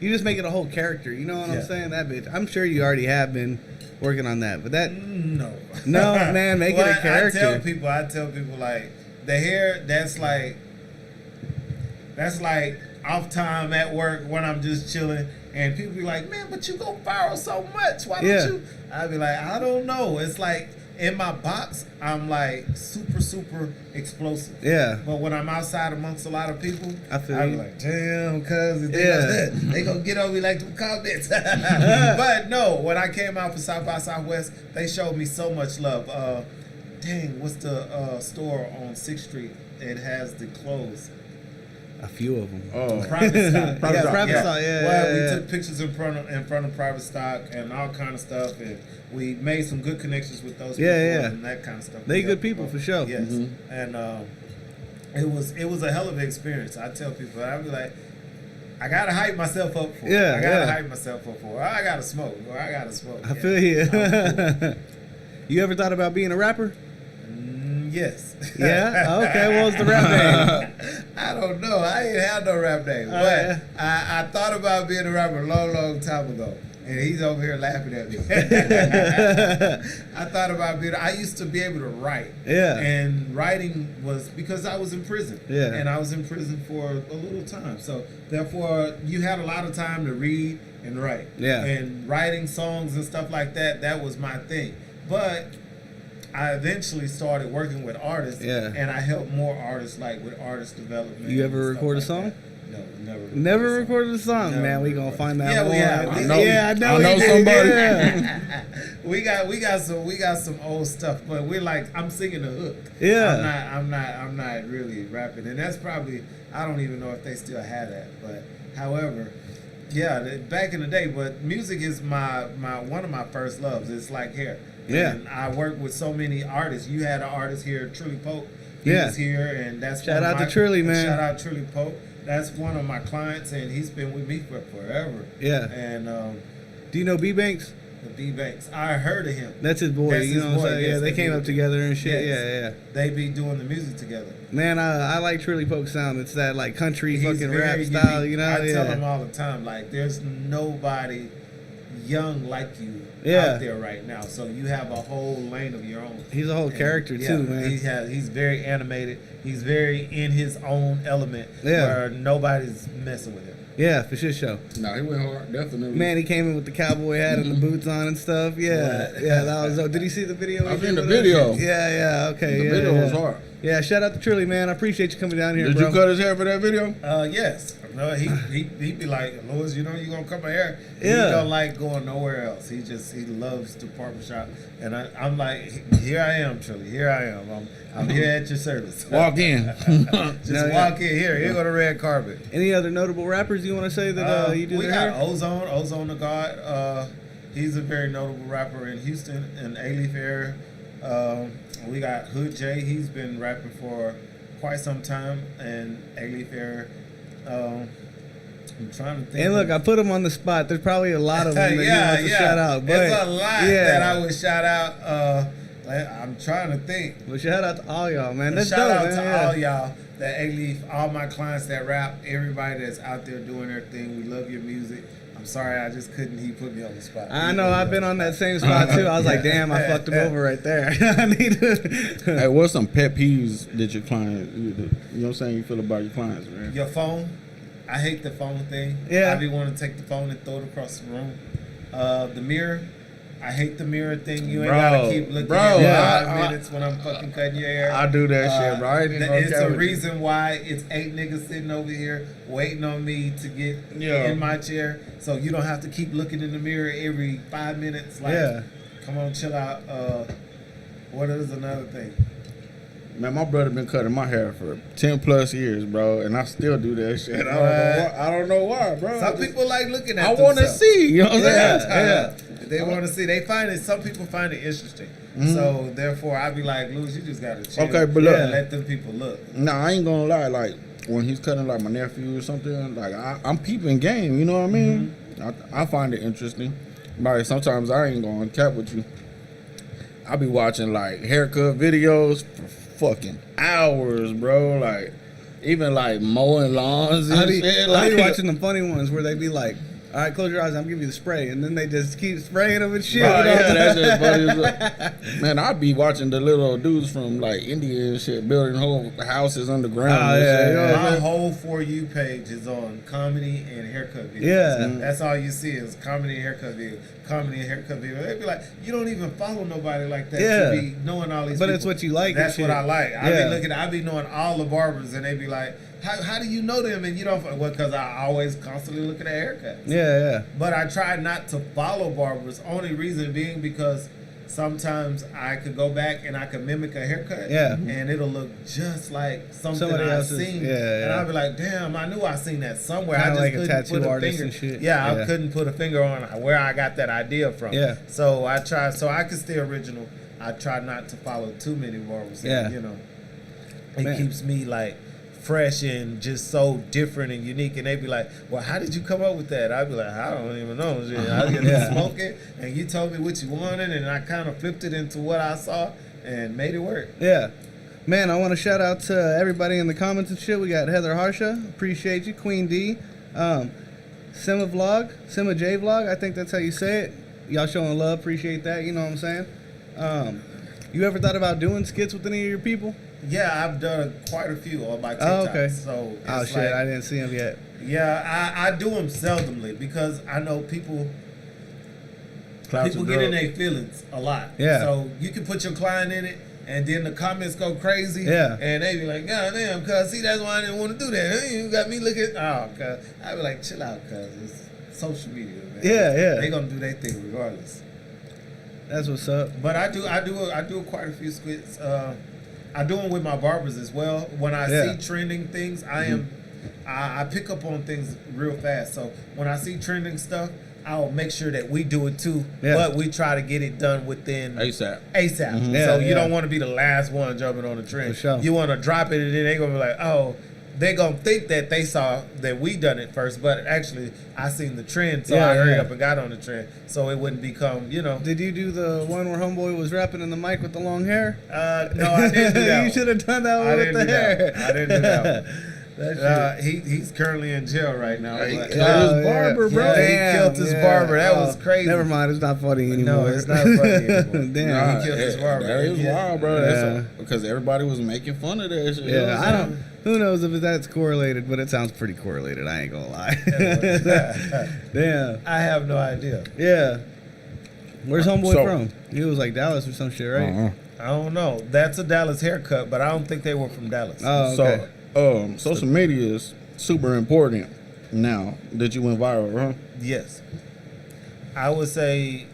you just make it a whole character, you know what I'm Yeah. saying? That bitch. I'm sure you already have been working on that, but that No. No, man, make it a character. I tell people like the hair. That's like off time at work when I'm just chilling, and people be like, "Man, but you go viral so much. Why Yeah. don't you?" I be like, "I don't know. It's like in my box, I'm like super explosive. yeah. But when I'm outside amongst a lot of people, I feel be you. like, damn, cuz they, Yeah. they gonna get on me like them comments. But no, when I came out for South by Southwest, they showed me so much love. Dang, what's the store on 6th Street? It has the clothes. A few of them. Oh. Private stock. Private Yeah, stock, private yeah. stock, yeah. Well, we yeah. took pictures in front of private stock and all kind of stuff, and we made some good connections with those Yeah, people yeah. and that kind of stuff. They We good helped people, them for out. sure. Yes, Mhm. and it was a hell of an experience. I tell people, I be like, I gotta hype myself up for it. Yeah, I gotta yeah. hype myself up for it. I gotta smoke. Or I gotta smoke. I yeah. feel you. I'm cool. You ever thought about being a rapper? Yes. Yeah? Okay, what was the rap name? I don't know. I ain't had no rap name. Oh, But yeah. I thought about being a rapper a long time ago. And he's over here laughing at me. I thought about being, I used to be able to write. Yeah. And writing was because I was in prison. Yeah. And I was in prison for a little time. So therefore, you had a lot of time to read and write. Yeah. And writing songs and stuff like that, that was my thing. But I eventually started working with artists, Yeah. and I helped more artists, like with artist development. You ever and stuff record a like song? that. No, never. Never recorded a song, Never man. We gonna recorded. find that Yeah, one. we have. I know- Yeah, I know. I we know did, somebody. Yeah. we got some old stuff, but we're like, I'm singing the hook. Yeah. I'm not really rapping, and that's probably, I don't even know if they still have that, but however. Yeah, back in the day, but music is my one of my first loves. It's like hair. Yeah. And I work with so many artists. You had an artist here, Trilly Pope. He Yeah. was here, and that's Shout one of out to my- Trilly, man. Shout out Trilly Pope. That's one of my clients, and he's been with me for forever. Yeah. And Do you know B Banks? the B Banks, I heard of him. That's his boy. That's you his know what boy, I'm saying? yes, Yeah, they they came do. up together and shit. Yes. Yeah, yeah. They be doing the music together. Man, I like Trilly Pope's sound. It's that like country He's fucking rap very style, unique. you know? I tell him Yeah. all the time, like, there's nobody young like you Yeah. out there right now. So you have a whole lane of your own. He's a whole And, character yeah, too, man. He's very animated. He's very in his own element Yeah. where nobody's messing with him. Yeah, for shit show. Nah, he went hard, definitely. Man, he came in with the cowboy hat and the boots on and stuff. Yeah, yeah, that was. Did you see the video? I've he seen did the with us? video. Yeah, okay. The yeah, video yeah. was hard. Yeah, shout out to Trilly, man. I appreciate you coming down here, Did bro. you cut his hair for that video? Yes. No, he be like, Louis, you know you gonna cut my hair. Yeah. He don't like going nowhere else. He loves the barbershop. And I'm like, here I am, Trilly. Here I am. I'm here at your service. Walk in. Just walk in here. Here go the red carpet. Any other notable rappers you want to say that you do We their got hair? Ozone the God. He's a very notable rapper in Houston and A-Leaf area. We got Hood J. He's been rapping for quite some time in A-Leaf area. I'm trying to think. And look, I put him on the spot. There's probably a lot of them that you want to shout out. But There's a lot that I would shout out. I'm trying to think. Well, shout out to all y'all, man. That's Shout dope, out man. to yeah. all y'all that A-Leaf, all my clients that rap, everybody that's out there doing their thing. We love your music. I'm sorry, I just couldn't. He put me on the spot. I know. I've been on that same spot too. I was like, damn, I fucked him over right there. I need to. Hey, what's some pet peeves that your client, you know what I'm saying, you feel about your clients, man? Your phone. I hate the phone thing. Yeah. I be wanting to take the phone and throw it across the room. The mirror. I hate the mirror thing. You ain't gotta keep looking at yeah, 5 minutes when I'm fucking cutting your hair. I do that shit, bro. I ain't even gonna It's care a with reason why it's 8 niggas sitting over here waiting on me to get in my chair. So you don't have to keep looking in the mirror every 5 minutes. Like, Yeah. come on, chill out. What is another thing? Man, my brother been cutting my hair for 10 plus years, bro, and I still do that shit. I don't know why, bro. Some people like looking at I want to themselves. see, you know what I'm saying? Yeah. They want to see. They find it. Some people find it interesting. So therefore, I be like, Louis, you just gotta chill. Okay, but look. and let them people look. Nah, I ain't gonna lie. Like when he's cutting like my nephew or something, like I'm peeping game. You know what I mean? I find it interesting. Like sometimes I ain't gonna cap with you. I be watching like haircut videos for fucking hours, bro. Like even like mowing lawns and I be shit. Like watching the funny ones where they be like, all right, close your eyes. I'm giving you the spray, and then they just keep spraying them and shit. Bro, you know? yeah, that's just funny as well. Man, I'd be watching the little dudes from like India and shit building whole houses underground. Oh, and yeah, shit. yeah. My whole For You page is on comedy and haircut videos. Yeah. That's all you see is comedy and haircut videos. Comedy and haircut videos. They'd be like, you don't even follow nobody like that Yeah. to be knowing all these But people. it's what you like and That's shit. what I like. Yeah. I be knowing all the barbers and they be like, how do you know them and you don't? Well, because I always constantly looking at haircuts. Yeah. But I try not to follow barbers. Only reason being because sometimes I could go back and I could mimic a haircut. Yeah. And it'll look just like something Somebody I've else's- seen. yeah. And I'll be like, damn, I knew I seen that somewhere. Kinda I just like a couldn't tattoo put a artist finger. and shit. Yeah, Yeah. I couldn't put a finger on where I got that idea from. Yeah. So I try. So I can stay original. I try not to follow too many barbers. Yeah. And, you know, it Man. keeps me like fresh and just so different and unique. And they be like, well, how did you come up with that? I'd be like, I don't even know. Shit. I get Yeah. to smoke it and you told me what you wanted and I kind of flipped it into what I saw and made it work. Yeah. Man, I want to shout out to everybody in the comments and shit. We got Heather Harsha. Appreciate you. Queen D. Sima J Vlog. I think that's how you say it. Y'all showing love. Appreciate that. You know what I'm saying? You ever thought about doing skits with any of your people? Yeah, I've done quite a few on my TikTok. Oh, okay. So Oh, it's shit. like, I didn't see them yet. yeah, I do them seldomly because I know people Clouds get and in drugs. their feelings a lot. Yeah. So you can put your client in it, and then the comments go crazy. Yeah. And they be like, God damn, cuz, see, that's why I didn't want to do that. You got me looking. Oh, cuz. I be like, chill out, cuz. It's social media, man. Yeah. They gonna do their thing regardless. That's what's up. But I do quite a few skits. I do them with my barbers as well. When I Yeah. see trending things, I pick up on things real fast. So when I see trending stuff, I'll make sure that we do it too. Yeah. But we try to get it done within ASAP. Yeah, So you yeah. don't want to be the last one jumping on the trend. For sure. You want to drop it and then they're gonna be like, oh. They're going to think that they saw that we done it first, but actually, I seen the trend, so Yeah, I hurried yeah. up and got on the trend, so it wouldn't become, you know. Did you do the one where Homeboy was rapping in the mic with the long hair? No, I didn't do that You one. should have done that one I with didn't the do that hair. one. I didn't do that one. He's currently in jail right now. He but- killed his barber, bro. Yeah, Damn, he killed his barber. That was crazy. Never mind, it's not funny anymore. No, it's not funny anymore. Damn. Nah, he killed his barber. That is Yeah. wild, bro. Yeah. Because everybody was making fun of that shit. you know Yeah, what I I'm don't. Who knows if that's correlated, but it sounds pretty correlated. I ain't gonna lie. Damn. I have no idea. Yeah. Where's homeboy So- from? He was like Dallas or some shit, right? saying? I don't know. That's a Dallas haircut, but I don't think they were from Dallas. Oh, okay. So, social media is super important now that you went viral, huh? Yes. I would say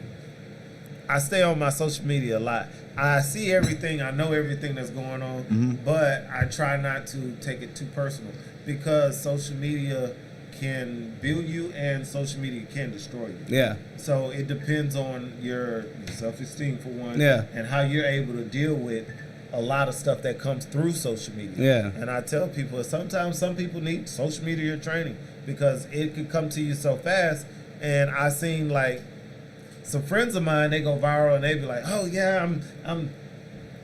I stay on my social media a lot. I see everything, I know everything that's going on, but I try not to take it too personal because social media can build you and social media can destroy you. Yeah. So it depends on your self-esteem for one, Yeah. and how you're able to deal with a lot of stuff that comes through social media. Yeah. And I tell people sometimes some people need social media training because it could come to you so fast. And I seen like some friends of mine, they go viral and they be like, "Oh yeah, I'm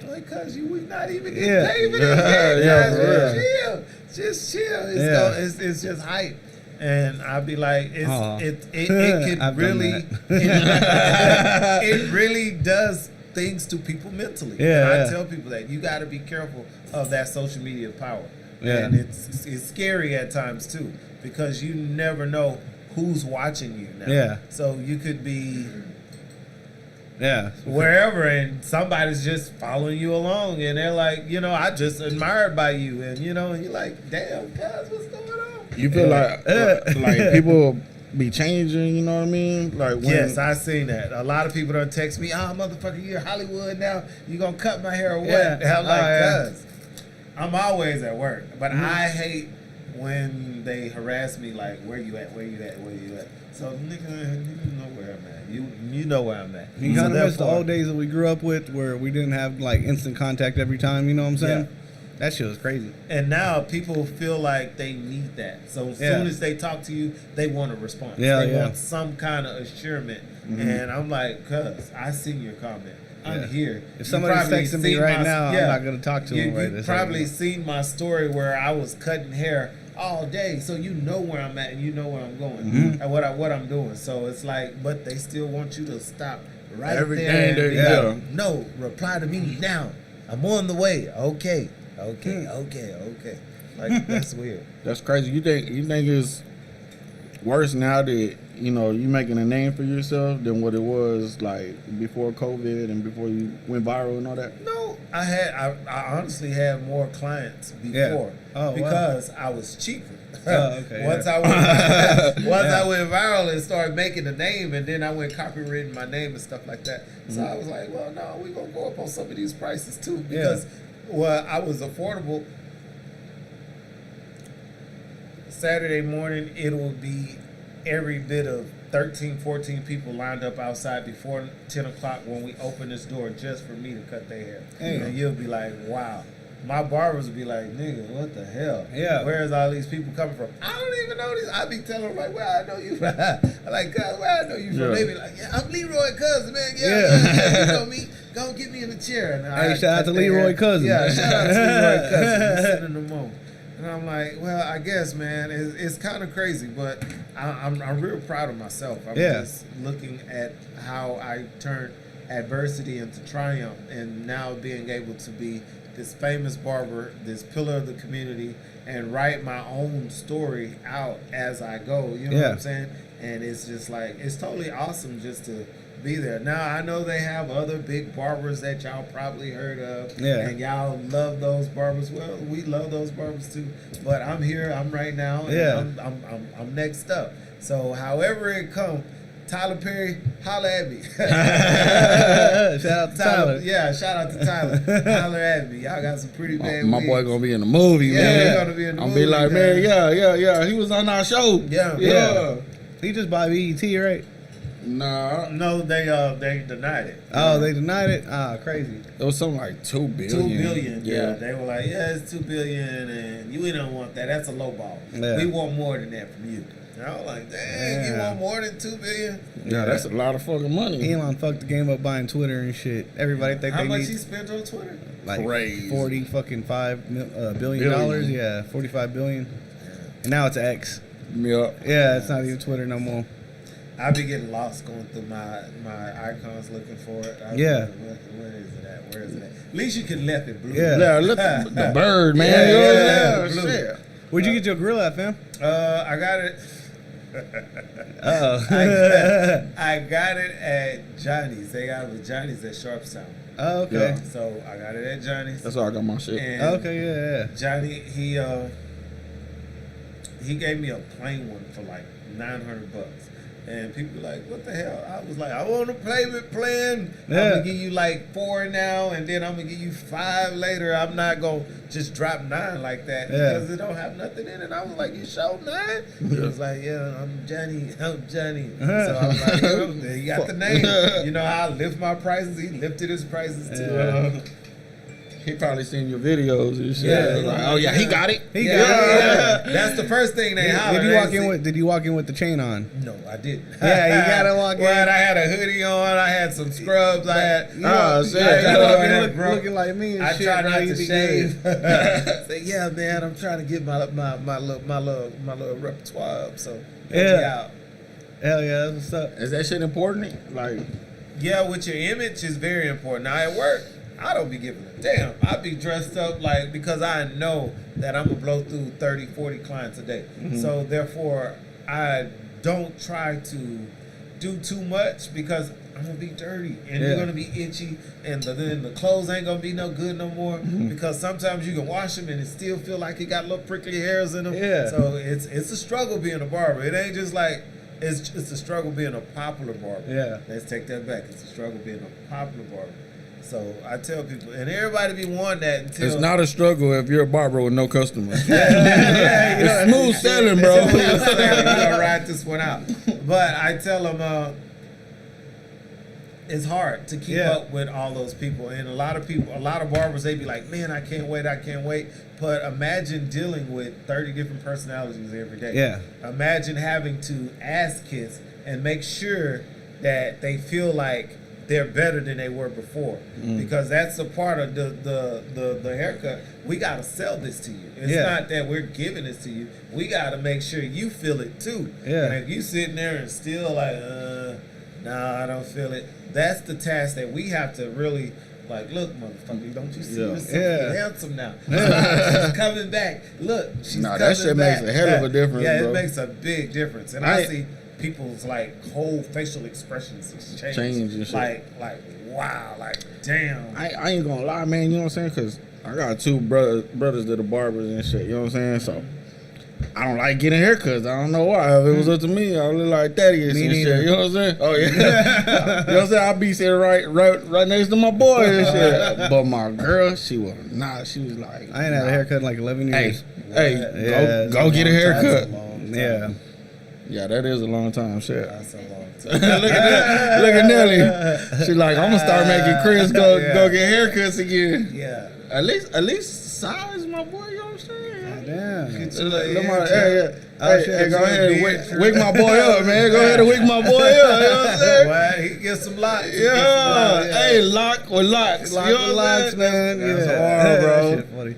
like, cause we not even getting Yeah. paid for Yeah, this. yeah, Guys, for just chill. It's, Yeah. it's just hype." And I'd be like, Aw. it could I've done really, that. it really does things to people mentally. Yeah, and I yeah. tell people that you got to be careful of that social media power. Yeah. And it's scary at times too because you never know who's watching you now. Yeah. So you could be Yeah. wherever and somebody's just following you along and they're like, I just admired by you and and you're like, damn, guys, what's going on? You feel like people be changing, you know what I mean? Like when, Yes, I seen that. A lot of people don't text me, motherfucker, you're Hollywood now. You gonna cut my hair or what? Yeah. And I'm like, Yeah. cuz I'm always at work. But I hate when they harass me like, where you at? Where you at? Where you at? So nigga, you know where I'm at. You know where I'm at. You So kind of miss the therefore- old days that we grew up with where we didn't have like instant contact every time, you know what I'm saying? Yeah. That shit was crazy. And now people feel like they need that. So as Yeah. soon as they talk to you, they want a response. Yeah, they yeah. want some kind of assurance. And I'm like, cuz, I seen your comment. I'm Yeah. here. If You somebody's probably texting me seen right my- now, yeah. I'm not gonna talk to You, them right you this probably second. seen my story where I was cutting hair all day, so you know where I'm at and you know where I'm going and what I'm doing. So it's like, but they still want you to stop right Everything there. and they- be yeah. like, no, reply to me now. I'm on the way. Okay. Like that's weird. that's crazy. You think it's worse now that you making a name for yourself than what it was like before COVID and before you went viral and all that? No, I honestly had more clients before Yeah. Oh, wow. because I was cheaper. Oh, okay, Once yeah. I went viral and started making a name, and then I went copywritten my name and stuff like that. So I was like, well, no, we're gonna go up on some of these prices too because I was affordable. Saturday morning, it will be every bit of 13, 14 people lined up outside before 10 o'clock when we open this door just for me to cut their hair. Damn. And you'll be like, wow. My barbers will be like, nigga, what the hell? Yeah. Where's all these people coming from? I don't even know these. I be telling them, like, where I know you from? I'm like, cuz, where I know you from? Yeah. They be like, yeah, I'm Leroy Cousin, man. Yeah. Yeah. You know me. Go get me in the chair. And Hey, I shout out cut to their Leroy hair. Cousin. Yeah, shout out to Leroy Cousin. He's sending them on. And I'm like, well, I guess, man, it's kind of crazy, but I'm real proud of myself. I'm Yeah. just looking at how I turned adversity into triumph, and now being able to be this famous barber, this pillar of the community, and write my own story out as I go. You know what Yeah. I'm saying? And it's just like, it's totally awesome just to be there. Now, I know they have other big barbers that y'all probably heard of, Yeah. and y'all love those barbers. Well, we love those barbers too. But I'm here, I'm right now, and Yeah. I'm next up. So however it come, Tyler Perry, holla at me. Shout out to Tyler. Yeah, shout out to Tyler. Holler at me. Y'all got some pretty bad My boy wigs. gonna be in the movie, Yeah, man. he gonna be in the I'm movie, be like, man. man, yeah. He was on our show. Yeah. Yeah. He just bought BET, right? Nah, No, they denied it. Oh, they denied it. Ah, crazy. it was something like 2 billion. 2 billion. Yeah, they were like, yeah, it's 2 billion, and we don't want that. That's a low ball. Yeah. We want more than that from you. And I was like, dang, you Yeah. want more than 2 billion? Yeah, that's a lot of fucking money. Elon fucked the game up buying Twitter and shit. Everybody think How they much need he spent on Twitter? like Crazy. 40 fucking $5 billion. Billion. Yeah, 45 billion. And now it's X. Yeah. Yeah, it's not even Twitter no more. I be getting lost going through my icons looking for it. Yeah. Where is it at? Where is it at? At least you could left it blue. Yeah. Yeah, look at the bird, man. Yeah, You know what I'm yeah, saying? blue. Shit. Where'd you get your grill at, fam? I got it. Oh. I got it at Johnny's. They got it with Johnny's at Sharpstown. Oh, okay. So I got it at Johnny's. That's why I got my shit. And Okay, yeah, Johnny, he gave me a plain one for like $900. And people were like, what the hell? I was like, I want a payment plan. I'm Yeah. gonna give you like 4 now, and then I'm gonna give you 5 later. I'm not gonna just drop 9 like that Yeah. because it don't have nothing in it. I was like, you show 9? He was like, yeah, I'm Johnny. So I'm like, he got the name. You know how I lift my prices? He lifted his prices too. Yeah. He probably seen your videos and shit. Yeah. Like, oh yeah, he got it. He Yeah, got it. yeah. That's the first thing they holler. Did you They walk in see- with? Did you walk in with the chain on? No, I didn't. Yeah, you gotta walk in. Well, I had a hoodie on. I had some scrubs. I had. Oh, shit. You Yeah, gotta walk in yeah, look- bro. looking like me and I shit. try bro. not You to be shave. good. Say, yeah, man, I'm trying to get my little repertoire up. So Yeah. Hell yeah, that's what's up. Is that shit important? Like, yeah, with your image is very important. Now at work, I don't be giving a damn. I be dressed up like because I know that I'm gonna blow through 30, 40 clients a day. So therefore, I don't try to do too much because I'm gonna be dirty and Yeah. you're gonna be itchy, and then the clothes ain't gonna be no good no more because sometimes you can wash them and it still feel like it got little prickly hairs in them. Yeah. So it's a struggle being a barber. It ain't just like it's a struggle being a popular barber. Yeah. Let's take that back. It's a struggle being a popular barber. So I tell people, and everybody be wanting that until it's not a struggle if you're a barber with no customers. Yeah, you know, It's smooth sailing, bro. It's smooth sailing. We're gonna ride this one out. But I tell them, it's hard to keep Yeah. up with all those people, and a lot of barbers, they be like, man, I can't wait. But imagine dealing with 30 different personalities every day. Yeah. Imagine having to ask kids and make sure that they feel like they're better than they were before, because that's a part of the haircut. We gotta sell this to you. It's Yeah. not that we're giving this to you. We gotta make sure you feel it too. Yeah. And if you sitting there and still like, nah, I don't feel it. That's the task that we have to really like. Look, motherfucker, don't you see Yeah. yourself? Yeah. You're handsome now. She's coming back. Look, she's Nah, coming that shit back. makes a hell of a difference, Yeah, bro. it makes a big difference. And I see people's like whole facial expressions change And shit. like wow, like damn. I ain't gonna lie, man. You know what I'm saying? Because I got 2 brothers that are barbers and shit. You know what I'm saying? So I don't like getting haircuts. I don't know why. If it was up to me, I would look like Thaddeus Me and neither. shit. You know what I'm saying? Oh yeah. You know what I'm saying? I'll be sitting right next to my boy and shit. But my girl, she was not. She was like, I ain't had a haircut in like 11 Hey, years. hey, Yeah, go get a haircut. Yeah. Yeah, that is a long time. Shit. That's a long time. Look at Nelly. She like, I'm gonna start making Chris go get haircuts again. Yeah. At least size my boy. You know what I'm saying? Damn. Get you like, Hey, go ahead and beard wig my boy up, man. Go ahead and wig my boy up. You know what I'm saying? Well, he gets some locks. He gets some Yeah. locks. Hey, lock with locks. Lock You know the what I'm locks, saying? man. That's yeah. hard, bro. That shit funny.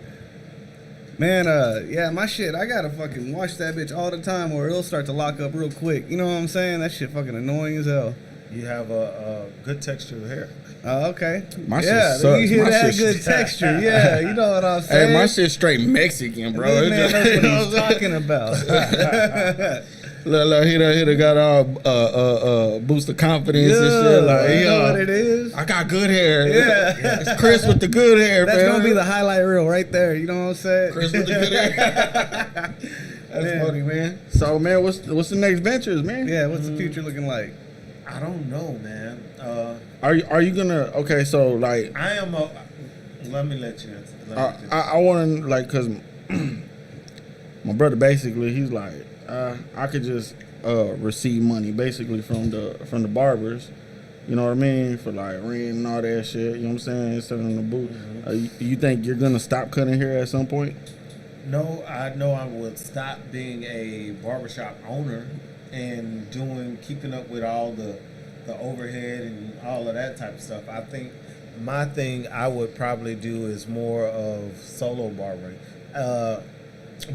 Man, yeah, my shit, I gotta fucking wash that bitch all the time or it'll start to lock up real quick. You know what I'm saying? That shit fucking annoying as hell. You have a good texture of hair. Oh, okay. My shit yeah, sucks. you hear My that shit- good texture. Yeah, you know what I'm saying? Hey, my shit straight Mexican, bro. This man It's knows just- what you know he's what I'm talking about. Look, he done got all boost of confidence and shit. Yeah, Like, you know yeah, what it is? I got good hair. Yeah. It's Chris with the good hair, That's man. gonna be the highlight reel right there. You know what I'm saying? Chris with the good hair. That's Yeah. funny, man. So, man, what's the next ventures, man? Yeah, what's the future looking like? I don't know, man. Are you gonna? Okay, so like, I am a. Let me let you answer. I want to like, cause my brother basically he's like, I could just receive money basically from the barbers. You know what I mean? For like rent and all that shit. You know what I'm saying? Selling in the booth. You think you're gonna stop cutting hair at some point? No, I know I would stop being a barbershop owner and keeping up with all the overhead and all of that type of stuff. I think my thing I would probably do is more of solo barbering.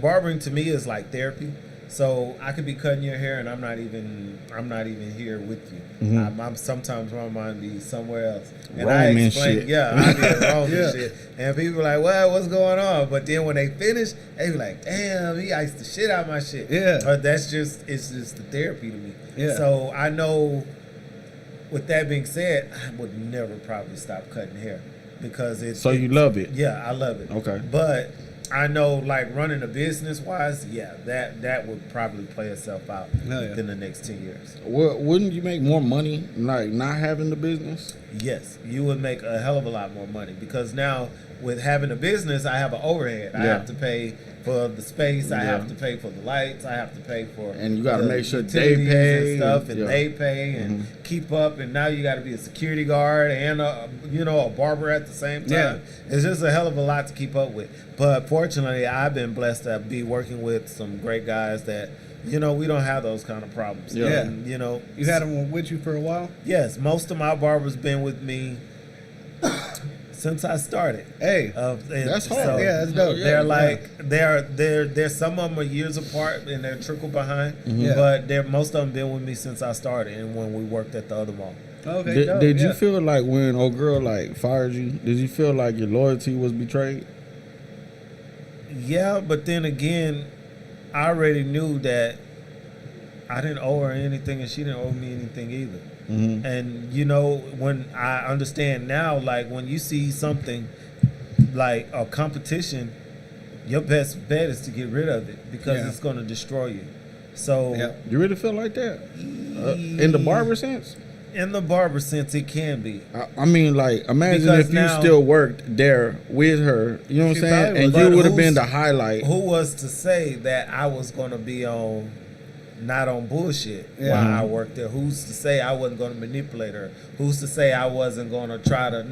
Barbering to me is like therapy. So I could be cutting your hair and I'm not even here with you. Mm-hmm. I'm sometimes my mind be somewhere else. And Wrong I and explain, shit. yeah, I did wrong Yeah. and shit. And people are like, well, what's going on? But then when they finish, they be like, damn, he iced the shit out of my shit. Yeah. But it's just the therapy to me. Yeah. So I know, with that being said, I would never probably stop cutting hair because it's. So you love it? Yeah, I love it. Okay. But I know, like, running a business wise, yeah, that would probably play itself out Hell yeah. within the next 10 years. Wouldn't you make more money like not having the business? Yes, you would make a hell of a lot more money because now with having a business, I have an overhead. I Yeah. have to pay for the space. I Yeah. have to pay for the lights. I have to pay for And you gotta the make sure they utilities pay and stuff, and yeah. they pay and keep up. And now you got to be a security guard and a barber at the same time. Yeah. It's just a hell of a lot to keep up with. But fortunately, I've been blessed to be working with some great guys that. We don't have those kind of problems. Yeah. And, You had them with you for a while? yes, most of my barbers been with me since I started. Hey. And That's hard. Yeah, that's dope. They're Yeah. like they're some of them are years apart and they're trickle behind, Yeah. but most of them been with me since I started and when we worked at the other mall. Okay, dope, Did yeah. you feel like when old girl like fired you? Did you feel like your loyalty was betrayed? Yeah, but then again, I already knew that I didn't owe her anything and she didn't owe me anything either. Mm-hmm. And when I understand now, like when you see something like a competition, your best bet is to get rid of it because Yeah. it's going to destroy you. So Yeah. You really feel like that in the barber sense? in the barber sense, it can be. I mean, like, imagine Because if you now- still worked there with her. You know what I'm She saying? probably And was. you But would have been who's- the highlight. Who was to say that I was going to be not on bullshit Yeah. while I worked there? Who's to say I wasn't going to manipulate her? Who's to say I wasn't going to try to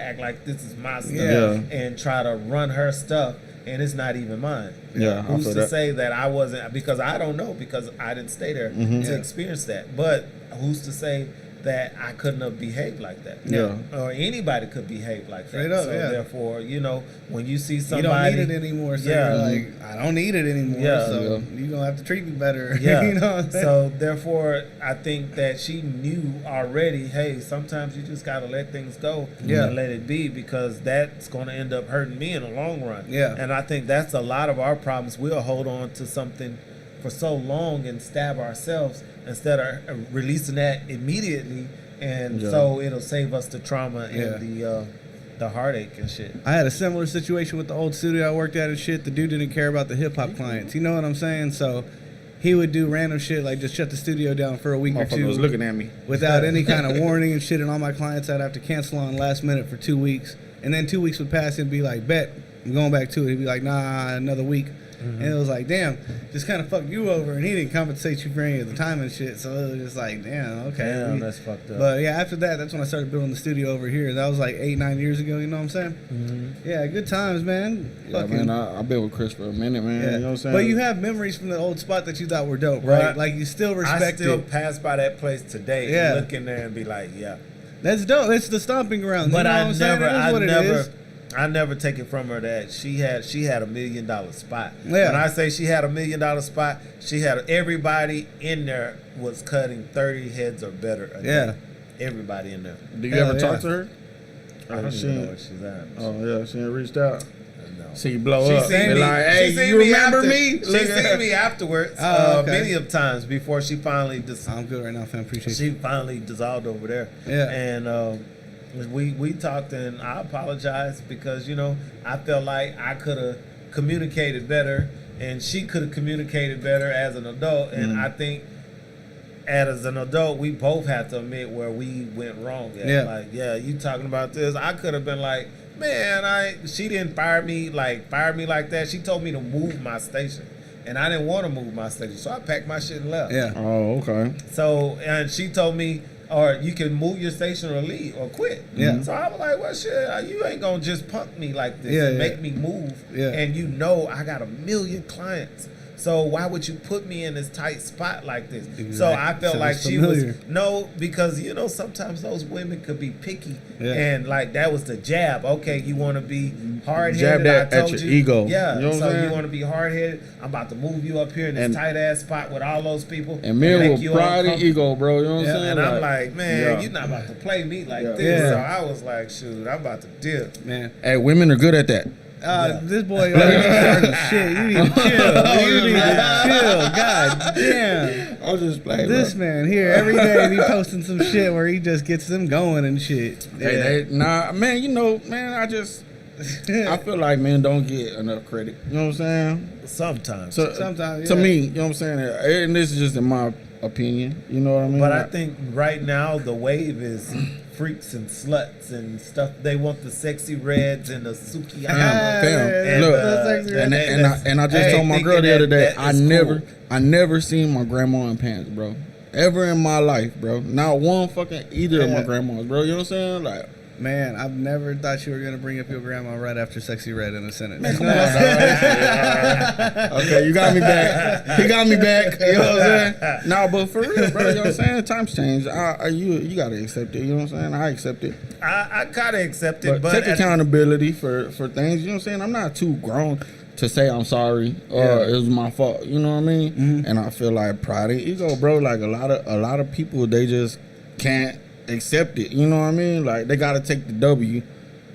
act like this is my stuff Yeah. and try to run her stuff and it's not even mine? Yeah, I Who's feel to that. say that I wasn't? Because I don't know because I didn't stay there Mhm. to Yeah. experience that. But who's to say that I couldn't have behaved like that? Yeah. Or anybody could behave like that. Straight up, so yeah. therefore, when you see You somebody, don't need it anymore, so Yeah. you're like, I don't need it anymore, Yeah. so Yeah. you're going to have to treat me better. Yeah. You know what I'm saying? So therefore, I think that she knew already. Hey, sometimes you just gotta let things go Yeah. and let it be because that's going to end up hurting me in the long run. Yeah. And I think that's a lot of our problems. We'll hold on to something for so long and stab ourselves instead of releasing that immediately, and Yeah. so it'll save us the trauma Yeah. and the heartache and shit. I had a similar situation with the old studio I worked at and shit. The dude didn't care about the hip hop clients. You know what I'm saying? So he would do random shit like just shut the studio down for a week or Motherfucker two was looking at me. without any kind of warning and shit. And all my clients I'd have to cancel on last minute for 2 weeks. And then 2 weeks would pass and be like, bet, I'm going back to it. He'd be like, nah, another week. And it was like, damn, just kind of fucked you over. And he didn't compensate you for any of the time and shit. So it was just like, damn, okay. Damn, that's fucked up. But yeah, after that, that's when I started building the studio over here. That was like 8-9 years ago. You know what I'm saying? Mhm. Yeah, good times, man. Yeah, man, I've been with Chris for a minute, man. yeah. You know what I'm saying? But you have memories from the old spot that you thought were dope, right? Right. Like you still I respect still it. pass by that place today Yeah. and look in there and be like, yeah. That's dope. It's the stomping ground. But you know what I I'm saying? never, It is what it is. I never take it from her that she had $1 million spot. Yeah. When I say she had $1 million spot, she had everybody in there was cutting 30 heads or better a day. Yeah. Everybody in there. Do you Hell ever yeah. talk to her? I don't she even know ain't- where she's at. Oh yeah, she ain't reached out. No. See you blow She up. seen Be me. like, she hey, seen you me remember after, me? She Look at- seen me afterwards Oh, okay. many of times before she finally I'm good right now, fam. Appreciate she you. finally dissolved over there. Yeah. And we talked, and I apologized because I felt like I could have communicated better, and she could have communicated better as an adult. And I think as an adult, we both have to admit where we went wrong. At. Yeah. Like, yeah, you talking about this? I could have been like, man, she didn't fire me like that. She told me to move my station. and I didn't want to move my station, so I packed my shit and left. Yeah. Oh, okay. So, and she told me, or you can move your station or leave or quit. Yeah. So I was like, well, shit, you ain't gonna just punk me like this Yeah, and yeah. make me move. Yeah. And you know I got 1 million clients. So why would you put me in this tight spot like this? So I felt So like it's she familiar. was because sometimes those women could be picky, Yeah. and like that was the jab. Okay, you want to be hard Jab headed. that I at told your you. ego. Yeah. You know what I'm So saying? you want to be hard headed. I'm about to move you up here in this And- tight ass spot with all those people And men make with you pride and uncomfortable. ego, bro. You know what Yeah, I'm saying? And I'm like, man, yeah. you're not about to play me like Yeah. this. Yeah. So I was like, shoot, I'm about to dip. Man. Hey, women are good at that. This boy, you starting shit. You need to chill. You need to chill. God damn. I'll just play. This man here every day be posting some shit where he just gets them going and shit. Nah, man. You know, man. I feel like men don't get enough credit. You know what I'm saying? Sometimes. So, Sometimes, to yeah. me, you know what I'm saying. And this is just in my opinion. You know what I mean? But I think right now the wave is freaks and sluts and stuff. They want the sexy reds and the Sukiyama. Fam, look, and I just Hey, told my girl thinking the other day, that is I never seen my grandma in pants, bro. Ever in my life, bro. Not one fucking either of my Yeah. grandmas, bro. You know what I'm saying? Like, Man, I've never thought you were gonna bring up your grandma right after Sexy Red in a sentence. man, come on, dog. Okay, you got me back. He got me back. You know what I'm saying? Nah, but for real, bro. You know what I'm saying? Times change. You gotta accept it. You know what I'm saying? I accept it. I kind of accept it, But but take accountability for things. You know what I'm saying? I'm not too grown to say I'm sorry or Yeah. it was my fault. You know what I mean? And I feel like pride and ego, bro. Like a lot of people, they just can't accept it. You know what I mean? Like they gotta take the W.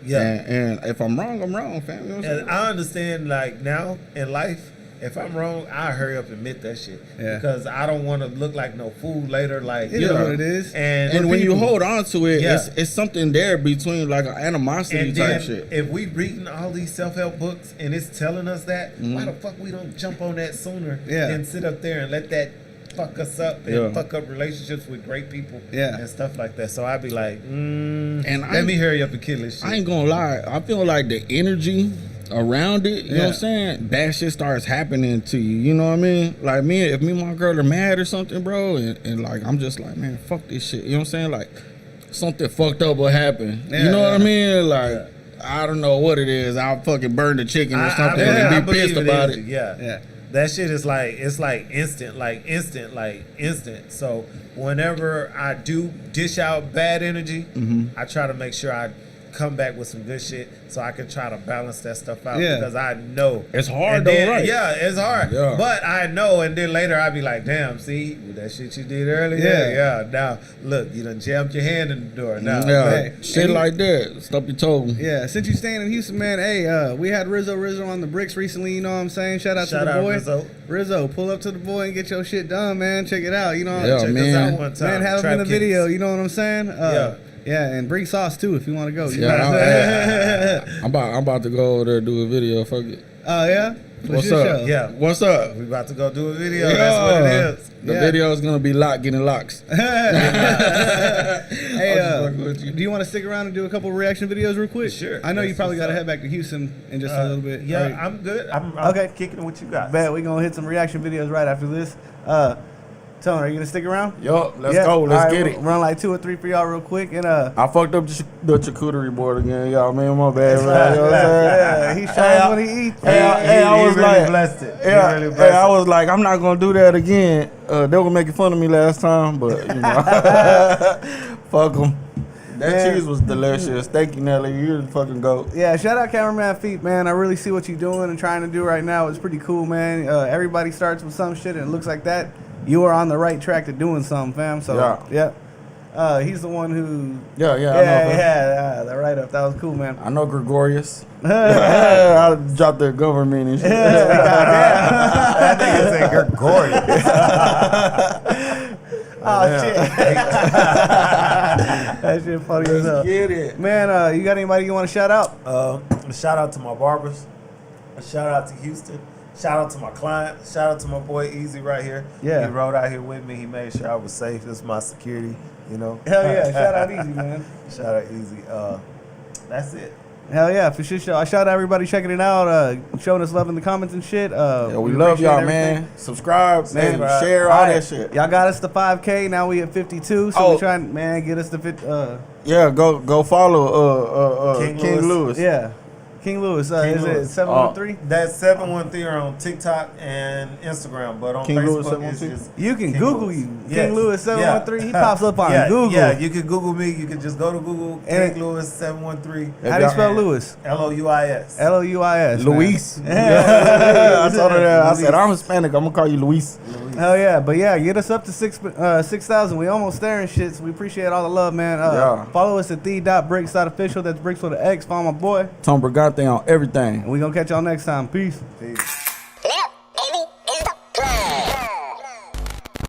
Yeah. And if I'm wrong, I'm wrong, fam. You know what I'm saying? And I understand, like, now in life, if I'm wrong, I hurry up and admit that shit. Yeah. Because I don't want to look like no fool later. Like, It is what it is. And when you people- hold on to it, Yeah. it's something there between like an animosity and type then shit. if we reading all these self-help books and it's telling us that, Mm-hmm. why the fuck we don't jump on that sooner Yeah. and sit up there and let that fuck us up and Yeah. fuck up relationships with great people Yeah. and stuff like that. So I'd be like, And let me hurry up and kill this shit. I ain't gonna lie. I feel like the energy around it, you know what I'm Yeah. saying? Bad shit starts happening to you. You know what I mean? Like if me and my girl are mad or something, bro, and like I'm just like, man, fuck this shit. You know what I'm saying? Like something fucked up will happen. Yeah, you know what I yeah. mean? Like I don't know what it is. I'll fucking burn the chicken or something I and be believe pissed about is. it. Yeah. Yeah. That shit is like, it's like instant. So whenever I do dish out bad energy, Mm-hmm. I try to make sure I come back with some good shit so I can try to balance that stuff out. Yeah. Because I know It's hard And though, then- right? Yeah, it's hard. Yeah. But I know, and then later I'd be like, damn, see that shit you did earlier? Yeah. Yeah. Now look, you done jammed your hand in the door. Now Yeah, Hey, shit and you- like that. Stop your toe. Yeah, since you staying in Houston, man, hey, we had Rizzo on the bricks recently, you know what I'm saying? Shout out to the boy. Rizzo. Pull up to the boy and get your shit done, man. Check it out, you know. Yeah, Check man. us out one time. Man, have him in Trap the video, Kings. you know what I'm saying? Yeah, and bring sauce too if you want to go. You know what I'm saying? I'm about to go over there and do a video. Fuck it. Oh, yeah? What's your up? show? Yeah. What's up? We about to go do a video. That's what it is. The Yeah. video is gonna be getting locks. Hey, just fucking with you. do you want to stick around and do a couple reaction videos real quick? Sure. I know you That's probably what's got to up. head back to Houston in just a little bit. Yeah, right? I'm good. I'm Okay. kicking what you got. Bet we're going to hit some reaction videos right after this. Tone, are you going to stick around? Yup, let's Yeah. go. Let's All right, get it. Run like 2 or 3 for y'all real quick. And I fucked up the charcuterie board again, y'all. Man, my bad. It's Man, you know what I'm saying? yeah, he shows when he eats. Hey, I was really like, blessed it. He Yeah, really blessed hey, I it. was like, I'm not gonna do that again. They were making fun of me last time, but you know, fuck them. That Man. cheese was delicious. Thank you, Nelly. You're the fucking goat. Yeah, shout out Cameraman Feet, man. I really see what you're doing and trying to do right now. It's pretty cool, man. Everybody starts with some shit, and it looks like that. You are on the right track to doing something, fam. So, yeah. He's the one who. Yeah, I know. fam. That write up. That was cool, man. I know Gregorius. I dropped the government and shit. That nigga said Gregorius. Oh, shit. That shit funny as hell. Get it. Man, you got anybody you want to shout out? A shout out to my barbers. A shout out to Houston. Shout out to my client. Shout out to my boy Easy right here. Yeah. He rode out here with me. He made sure I was safe. This is my security, you know. Hell yeah. Shout out Easy, man. Shout out Easy. That's it. Hell yeah, for sure. I shout out everybody checking it out, showing us love in the comments and shit. Yeah, we love appreciate y'all, everything. man. Subscribe, man. Subscribe. Share all Alright, that shit. Y'all got us to 5K. Now we at 52. So Oh. we trying, man, get us to 50. Yeah, go follow King Lewis. Yeah, King Lewis. King Is Lewis. it 713? That's 713 on TikTok and Instagram, but on King Lewis Facebook it's 713? just You can King Google Lewis. you. Yes. King Lewis 713. Yeah. He pops up on yeah, Google. Yeah, you can Google me. You can just go to Google And- King Lewis 713. How do you spell Lewis? Louis. Louis. Luis. man. Yeah. I told her that. I said, I'm Hispanic. I'm gonna call you Luis. Hell yeah, but yeah, get us up to 6,000. We almost there and shit, so we appreciate all the love, man. Yeah. Follow us at the.bricks.official. That's Bricks with an X. Follow my boy, Tom Brigante on everything. and we gonna catch y'all next time. Peace. Peace.